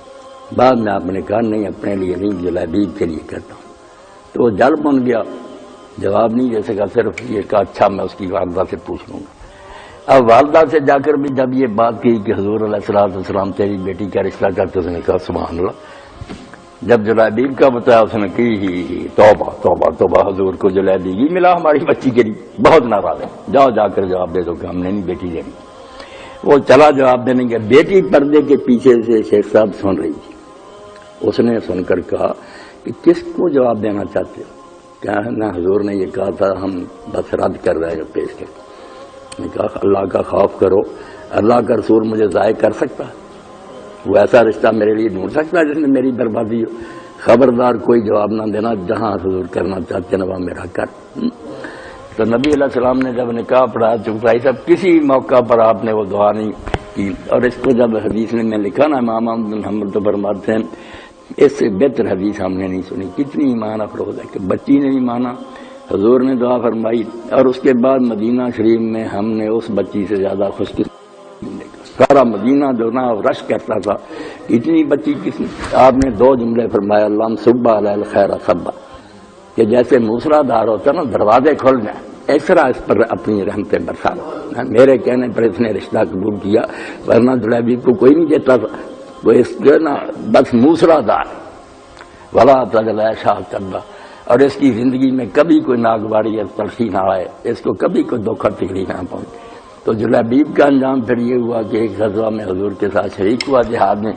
بعد میں آپ نے کہا نہیں، اپنے لیے نہیں، جلیبیب کے لیے کہتا ہوں۔ تو وہ جل بن گیا، جواب نہیں دے سکا، صرف یہ کہا اچھا میں اس کی والدہ سے پوچھ لوں گا۔ اب والدہ سے جا کر بھی جب یہ بات کی کہ حضور علیہ السلام تیری بیٹی کا رشتہ چاہتے، اس نے کہا سبحان اللہ۔ جب جلیبیب کا بتایا اس نے کی توبہ توبہ توبہ، حضور کو جلیبیب ہی ملا ہماری بچی کے لیے، بہت ناراض ہے، جاؤ جا کر جواب دے دو کہ ہم نے نہیں بیٹی دینی۔ وہ چلا جواب دینے کے، بیٹی پردے کے پیچھے سے شیخ صاحب سن رہی تھی، اس نے سن کر کہا کہ کس کو جواب دینا چاہتے ہو؟ کیا نہ حضور نے یہ کہا تھا ہم بس رد کر رہے ہیں پیش کر۔ میں کہا اللہ کا خوف کرو، اللہ کا رسول مجھے ضائع کر سکتا ہے؟ وہ ایسا رشتہ میرے لیے ڈھونڈ سکتا ہے جس میں میری بربادی ہو؟ خبردار کوئی جواب نہ دینا، جہاں حضور کرنا چاہتے ہیں وہاں میرا کر۔ تو نبی علیہ السلام نے جب نکاح پڑھایا چکائی سب، کسی موقع پر آپ نے وہ دعا نہیں کی۔ اور اس کو جب حدیث میں لکھا نا امام احمد بن حنبل تو فرماتے ہیں اس سے بہتر حدیث ہم نے نہیں سنی۔ کتنی ایمان افروز ہے کہ بچی نے بھی مانا، حضور نے دعا فرمائی، اور اس کے بعد مدینہ شریف میں ہم نے اس بچی سے زیادہ خوش قسمت دیکھا۔ سارا مدینہ جو نا رش کرتا تھا، اتنی بچی کس نے؟ آپ نے دو جملے فرمایا اللہم صب علی الخیر صبا، کہ جیسے موسلا دھار ہوتا نا دروازے کھول جائیں، اس طرح اس پر اپنی رحمتیں برسانا۔ میرے کہنے پر اس نے رشتہ قبول کیا، ورنہ جلیبیب کو کوئی نہیں دیتا تھا، وہ اس جو نا بس موسلا دھار ولا تجلا شاہ کردا، اور اس کی زندگی میں کبھی کوئی ناگواری یا تلخی نہ آئے، اس کو کبھی کوئی دکھ اور تکلیف نہ پہنچے۔ تو جلیبیب کا انجام پھر یہ ہوا کہ ایک غزوہ میں حضور کے ساتھ شریک ہوا جہاد میں۔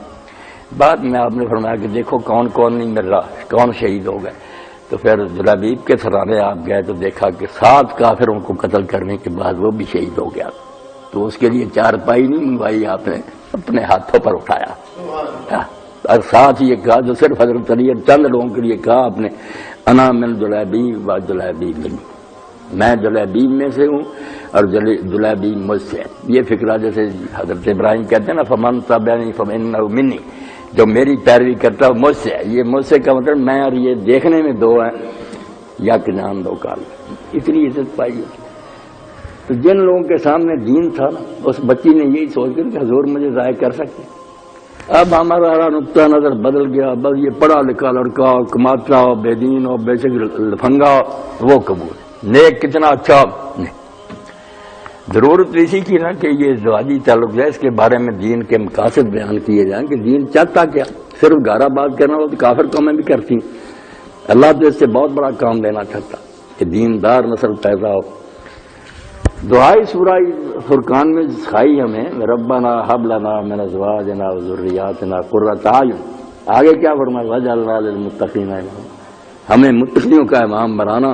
بعد میں آپ نے فرمایا کہ دیکھو کون کون نہیں مل رہا، کون شہید ہو گئے۔ تو پھر جلیبیب کے سرانے آپ گئے تو دیکھا کہ 7 کافروں کو قتل کرنے کے بعد وہ بھی شہید ہو گیا۔ تو اس کے لیے چارپائی نہیں منگوائی، آپ نے اپنے ہاتھوں پر اٹھایا، اور ساتھ یہ کہا جو صرف حضرت علی چند لوگوں کے لیے کہا آپ نے، انا من جلیبیب و جلیبیب منی، میں جلیبیب میں سے ہوں اور جلیبیب مجھ سے۔ یہ فکرہ جیسے حضرت ابراہیم کہتے ہیں نا فمن تبعنی فانہ منی، جو میری پیروی کرتا ہے مجھ سے۔ یہ مجھ سے کا مطلب میں اور یہ دیکھنے میں دو ہیں، یا کہ جان دو کال، اتنی عزت پائی ہے۔ تو جن لوگوں کے سامنے دین تھا نا، اس بچی نے یہی سوچ کر کہ حضور مجھے ضائع کر سکتے۔ اب ہمارا نقطہ نظر بدل گیا، بس یہ پڑھا لکھا لڑکا ہو، کماتا ہو، بے دین ہو، بے شک لفنگا ہو، وہ قبول، نیک کتنا اچھا نہیں۔ ضرورت اسی کی نا کہ یہ ازدواجی تعلق ہے، اس کے بارے میں دین کے مقاصد بیان کیے جائیں کہ دین چاہتا کیا، صرف گارا بات کرنا ہو تو کافر قومیں بھی کرتی ہیں۔ اللہ تو اس سے بہت بڑا کام دینا چاہتا کہ دیندار نسل پیدا ہو۔ دعائی سورہ فرقان میں سکھائی ہمیں ربنا هب لنا من ازواجنا وذرياتنا قرۃ اعین، آگے کیا فرمایا واجعلنا للمتقین اماما، ہمیں متقیوں کا امام بنانا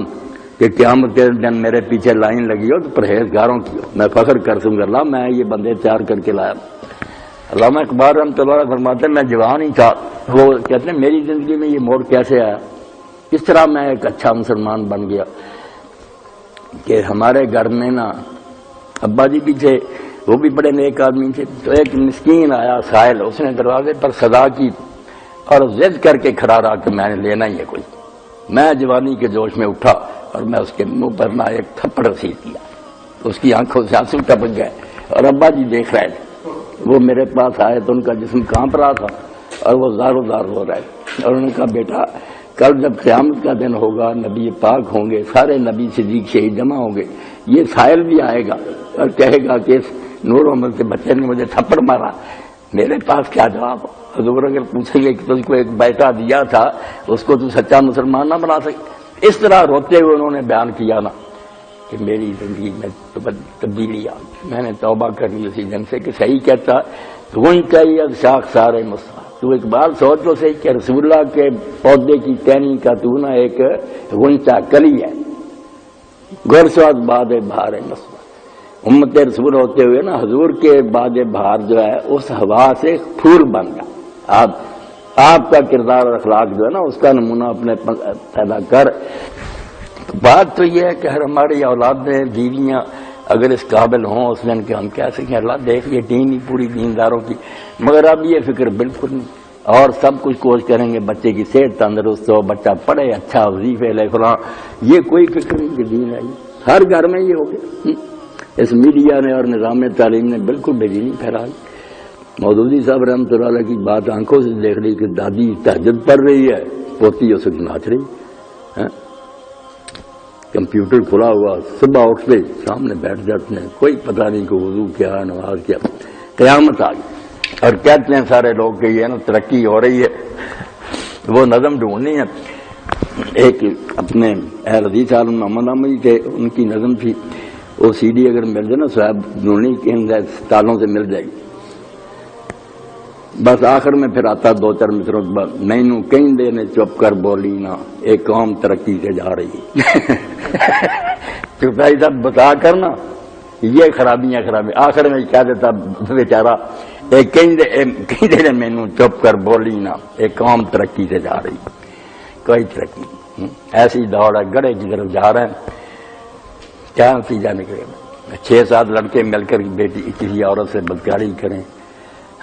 کہ قیامت کے دن میرے پیچھے لائن لگی ہو تو پرہیزگاروں کی ہو، میں فخر کر سوں گا اللہ میں یہ بندے تیار کر کے لایا۔ علامہ اقبال رحمۃ اللہ علیہ فرماتے ہیں میں جوان ہی تھا، وہ کہتے ہیں میری زندگی میں یہ موڑ کیسے آیا، کس طرح میں ایک اچھا مسلمان بن گیا کہ ہمارے گھر میں نا ابا جی بھی تھے، وہ بھی بڑے نیک آدمی تھے، تو ایک مسکین آیا سائل، اس نے دروازے پر صدا کی اور ضد کر کے کھڑا رہا کہ میں نے لینا ہی ہے کوئی۔ میں جوانی کے جوش میں اٹھا اور میں اس کے منہ پر نہ ایک تھپڑ رسید کیا، اس کی آنکھوں سے آنسو ٹپک گئے، اور ابا جی دیکھ رہے تھے، وہ میرے پاس آئے تو ان کا جسم کانپ رہا تھا اور وہ زارو زار ہو رہے، اور انہوں نے کہا بیٹا کل جب قیامت کا دن ہوگا، نبی پاک ہوں گے، سارے نبی صدیق شہید جمع ہوں گے، یہ سائل بھی آئے گا اور کہے گا کہ اس نور محمد کے بچے نے مجھے تھپڑ مارا، میرے پاس کیا جواب ہو؟ حضور اگر پوچھیں گے کہ تجھ کو ایک بیٹا دیا تھا اس کو تو سچا مسلمان نہ بنا سکے. اس طرح روتے ہوئے انہوں نے بیان کیا نا کہ میری زندگی میں تبدیلی آ گئی, میں نے توبہ کر لی اسی جنگ سے کہ صحیح کہتا وہی چاہیے اب شاخ سارے مسا. تو ایک بات سوچ تو صحیح کہ رسول اللہ کے پودے کی ٹہنی کا تو نا ایک غنچہ کلی ہے, غیر سواد باد بہار مسا. امت رسول ہوتے ہوئے نا حضور کے باد بہار جو ہے اس ہوا سے پھول بن گیا. آپ کا کردار اور اخلاق جو ہے نا اس کا نمونہ اپنے پیدا کر. بات تو یہ ہے کہ ہماری اولادیں بیویاں اگر اس قابل ہوں اس میں کہ ہم کہہ سکیں اللہ دیکھ یہ دین ہی پوری دینداروں کی, مگر اب یہ فکر بالکل نہیں. اور سب کچھ کوشش کریں گے بچے کی صحت تندرست ہو, بچہ پڑھے, اچھا وظیفے لے فلاں, یہ کوئی فکر نہیں کہ دین ہے. ہر گھر میں یہ ہو گیا. اس میڈیا نے اور نظام تعلیم نے بالکل بے دینی پھیلائی. مودودی صاحب رحمۃ اللہ علیہ کی بات آنکھوں سے دیکھ رہی کہ دادی تہجد پڑھ رہی ہے, پوتی اس وقت ناچ رہی. کمپیوٹر کھلا ہوا, صبح اٹھتے سامنے بیٹھ جاتے ہیں, کوئی پتہ نہیں کہ وضو کیا نماز کیا. قیامت آ گئی اور کہتے ہیں سارے لوگ کہ یہ نا ترقی ہو رہی ہے. وہ نظم ڈھونڈنی ہے. ایک اپنے اہل حدیث عالم محمد احمد تھے, ان کی نظم تھی, وہ سی ڈی اگر مل جائے نا صاحب ڈھونڈنی کے تالوں سے مل جائے گی. بس آخر میں پھر آتا دو چار مصروں کے بعد مینوں کہیں دے نے چپ کر بولی نا ایک قوم ترقی سے جا رہی. چپائی صاحب بتا کر نا یہ خرابیاں آخر میں کیا دیتا بیچارہ ایک کہیں دے مینوں چپ کر بولی نا ایک قوم ترقی سے جا رہی. کوئی ترقی نہیں, ایسی دوڑ ہے گڑھے کی طرف جا رہے ہیں. کیا نتیجہ نکلے گا؟ 6-7 لڑکے مل کر بیٹی کسی عورت سے بدکاری کریں.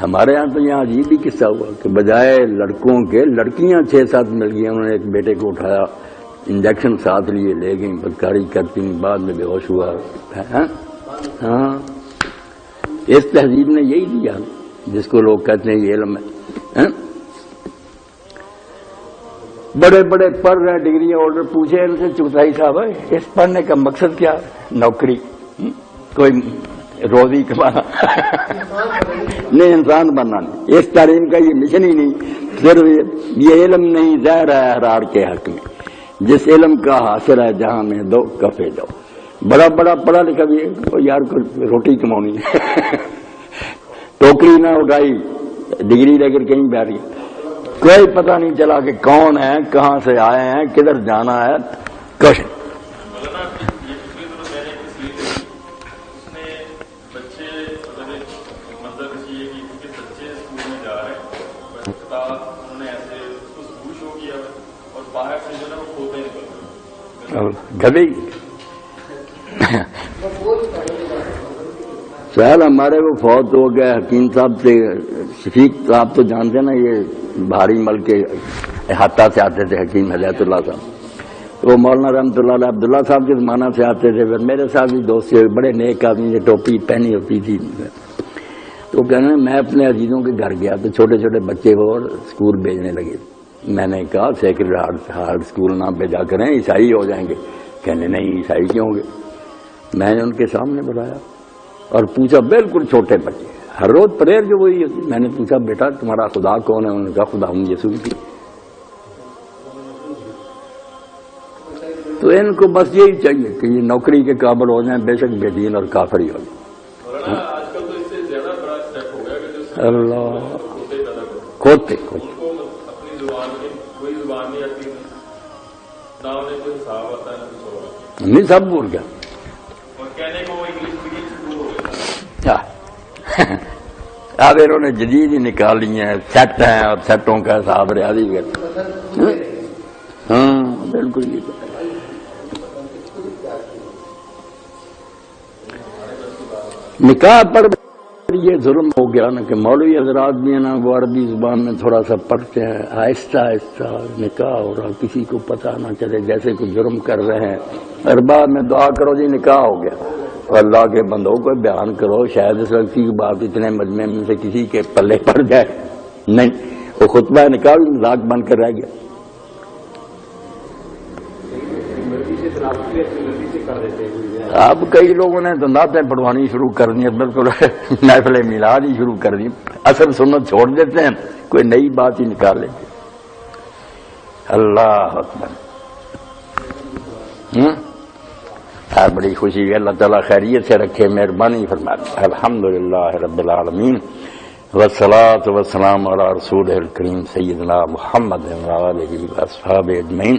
ہمارے ہاں تو یہاں عجیب ہی قصہ ہوا کہ بجائے لڑکوں کے لڑکیاں 6-7 مل گئی. انہوں نے ایک بیٹے کو اٹھایا, انجیکشن ساتھ لیے لے گئیں, بدکاری کرتی, بعد میں بے ہوش ہوا. ہاں اس تہذیب نے یہی دیا جس کو لوگ کہتے ہیں یہ علم ہے. بڑے بڑے پڑھ رہے ڈگریاں آرڈر پوچھے ان سے چغتائی صاحب اس پڑھنے کا مقصد کیا؟ نوکری, کوئی روزی کمانا نہیں, انسان بننا نہیں. اس تعلیم کا یہ مشن ہی نہیں. صرف یہ علم نہیں ظاہر ہے احرار کے حق میں, جس علم کا حاصل ہے جہاں میں دو کفے دو. بڑا بڑا پڑھا لکھا بھی یار کو روٹی کمانی ٹوکری نہ اٹھائی, ڈگری لے کر کہیں بیٹھ گئی, کوئی پتہ نہیں چلا کہ کون ہے, کہاں سے آئے ہیں, کدھر جانا ہے. کش گدی سہل ہمارے وہ فوت ہو گئے حکیم صاحب سے. شفیق صاحب تو جانتے نا, یہ بھاری مل کے احاطہ سے آتے تھے حکیم ہدایت اللہ صاحب. وہ مولانا رحمۃ اللہ علیہ عبداللہ صاحب کے زمانہ سے آتے تھے. پھر میرے ساتھ بھی دوستی ہوئے, بڑے نیک آدمی نے ٹوپی پہنی ہوتی تھی. تو کہنا میں اپنے عزیزوں کے گھر گیا تو چھوٹے چھوٹے بچے وہ اسکول بھیجنے لگے. میں نے کہا سیکرڈ ہارٹ اسکول نہ بھیجا کریں, عیسائی ہو جائیں گے. کہنے نہیں عیسائی کیوں ہوں گے. میں نے ان کے سامنے بلایا اور پوچھا, بالکل چھوٹے بچے, ہر روز پریئر جو وہی ہوتی. میں نے پوچھا بیٹا تمہارا خدا کون ہے؟ انہوں نے کہا خدا ہوں یسوع کی. تو ان کو بس یہی چاہیے کہ یہ نوکری کے قابل ہو جائیں, بے شک بے دین اور کافر ہی ہو جائیں. اللہ کھوتے نہیں سب بول گیا. اب انہوں نے جدید ہی نکال لی ہیں, سیٹ ہیں اور سیٹوں کا حساب ریاضی کرتے. ہاں بالکل. نکاح پر یہ ظلم ہو گیا نا کہ مولوی حضرات بھی ہیں نا وہ عربی زبان میں تھوڑا سا پڑھتے ہیں, آہستہ آہستہ نکاح ہو رہا, کسی کو پتہ نہ چلے جیسے کوئی جرم کر رہے ہیں. اور بعد میں دعا کرو جی نکاح ہو گیا, اور اللہ کے بندوں کو بیان کرو, شاید اس وقت کی بات اتنے مجمع میں سے کسی کے پلے پڑ جائے. نہیں, وہ خطبہ نکاح بھی مذاق بن کر رہ گیا. اب کئی لوگوں نے تو نعتیں پڑھوانی شروع کر دی، بالکل محفل میلاد ہی شروع کر دی، اصل سنت چھوڑ دیتے ہیں، کوئی نئی بات ہی نکال لیتے۔ اللہ اکبر۔ بڑی خوشی ہے، اللہ تعالیٰ خیریت سے رکھے، مہربانی فرمائے۔ الحمدللہ رب العالمین والصلاة والسلام علی رسول الکریم سیدنا محمد وآلہ واصحابہ اجمعین۔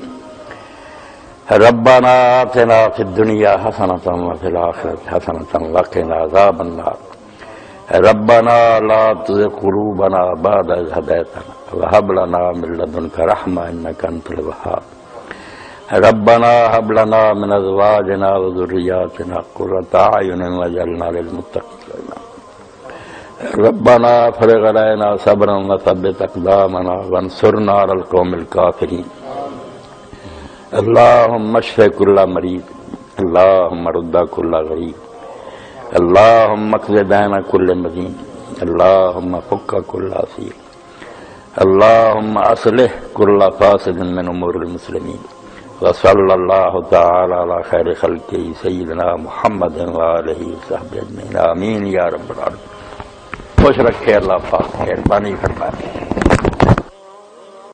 ربنا آتنا فی الدنیا حسنۃ وفی الآخرۃ حسنۃ وقنا عذاب النار۔ ربنا لا تزغ قلوبنا بعد إذ هديتنا وهب لنا من لدنك رحمة إنك أنت الوهاب۔ ربنا هب لنا من أزواجنا وذرياتنا قرة أعين واجعلنا للمتقين إماما۔ ربنا افرغ علينا صبرا وثبت أقدامنا وانصرنا على القوم الكافرين۔ اللهم اشف كل مريض، اللهم رد كل غريب، اللهم اقض دين كل مدين، اللهم فك كل أسير، اللهم أصلح كل فاسد من أمور المسلمين، وصلى الله تعالى على خير خلقه سيدنا محمد وآله وصحبه أجمعين، آمين يا رب العالمين۔ خوش رکھے اللہ پاک، مہربانی فرمائے۔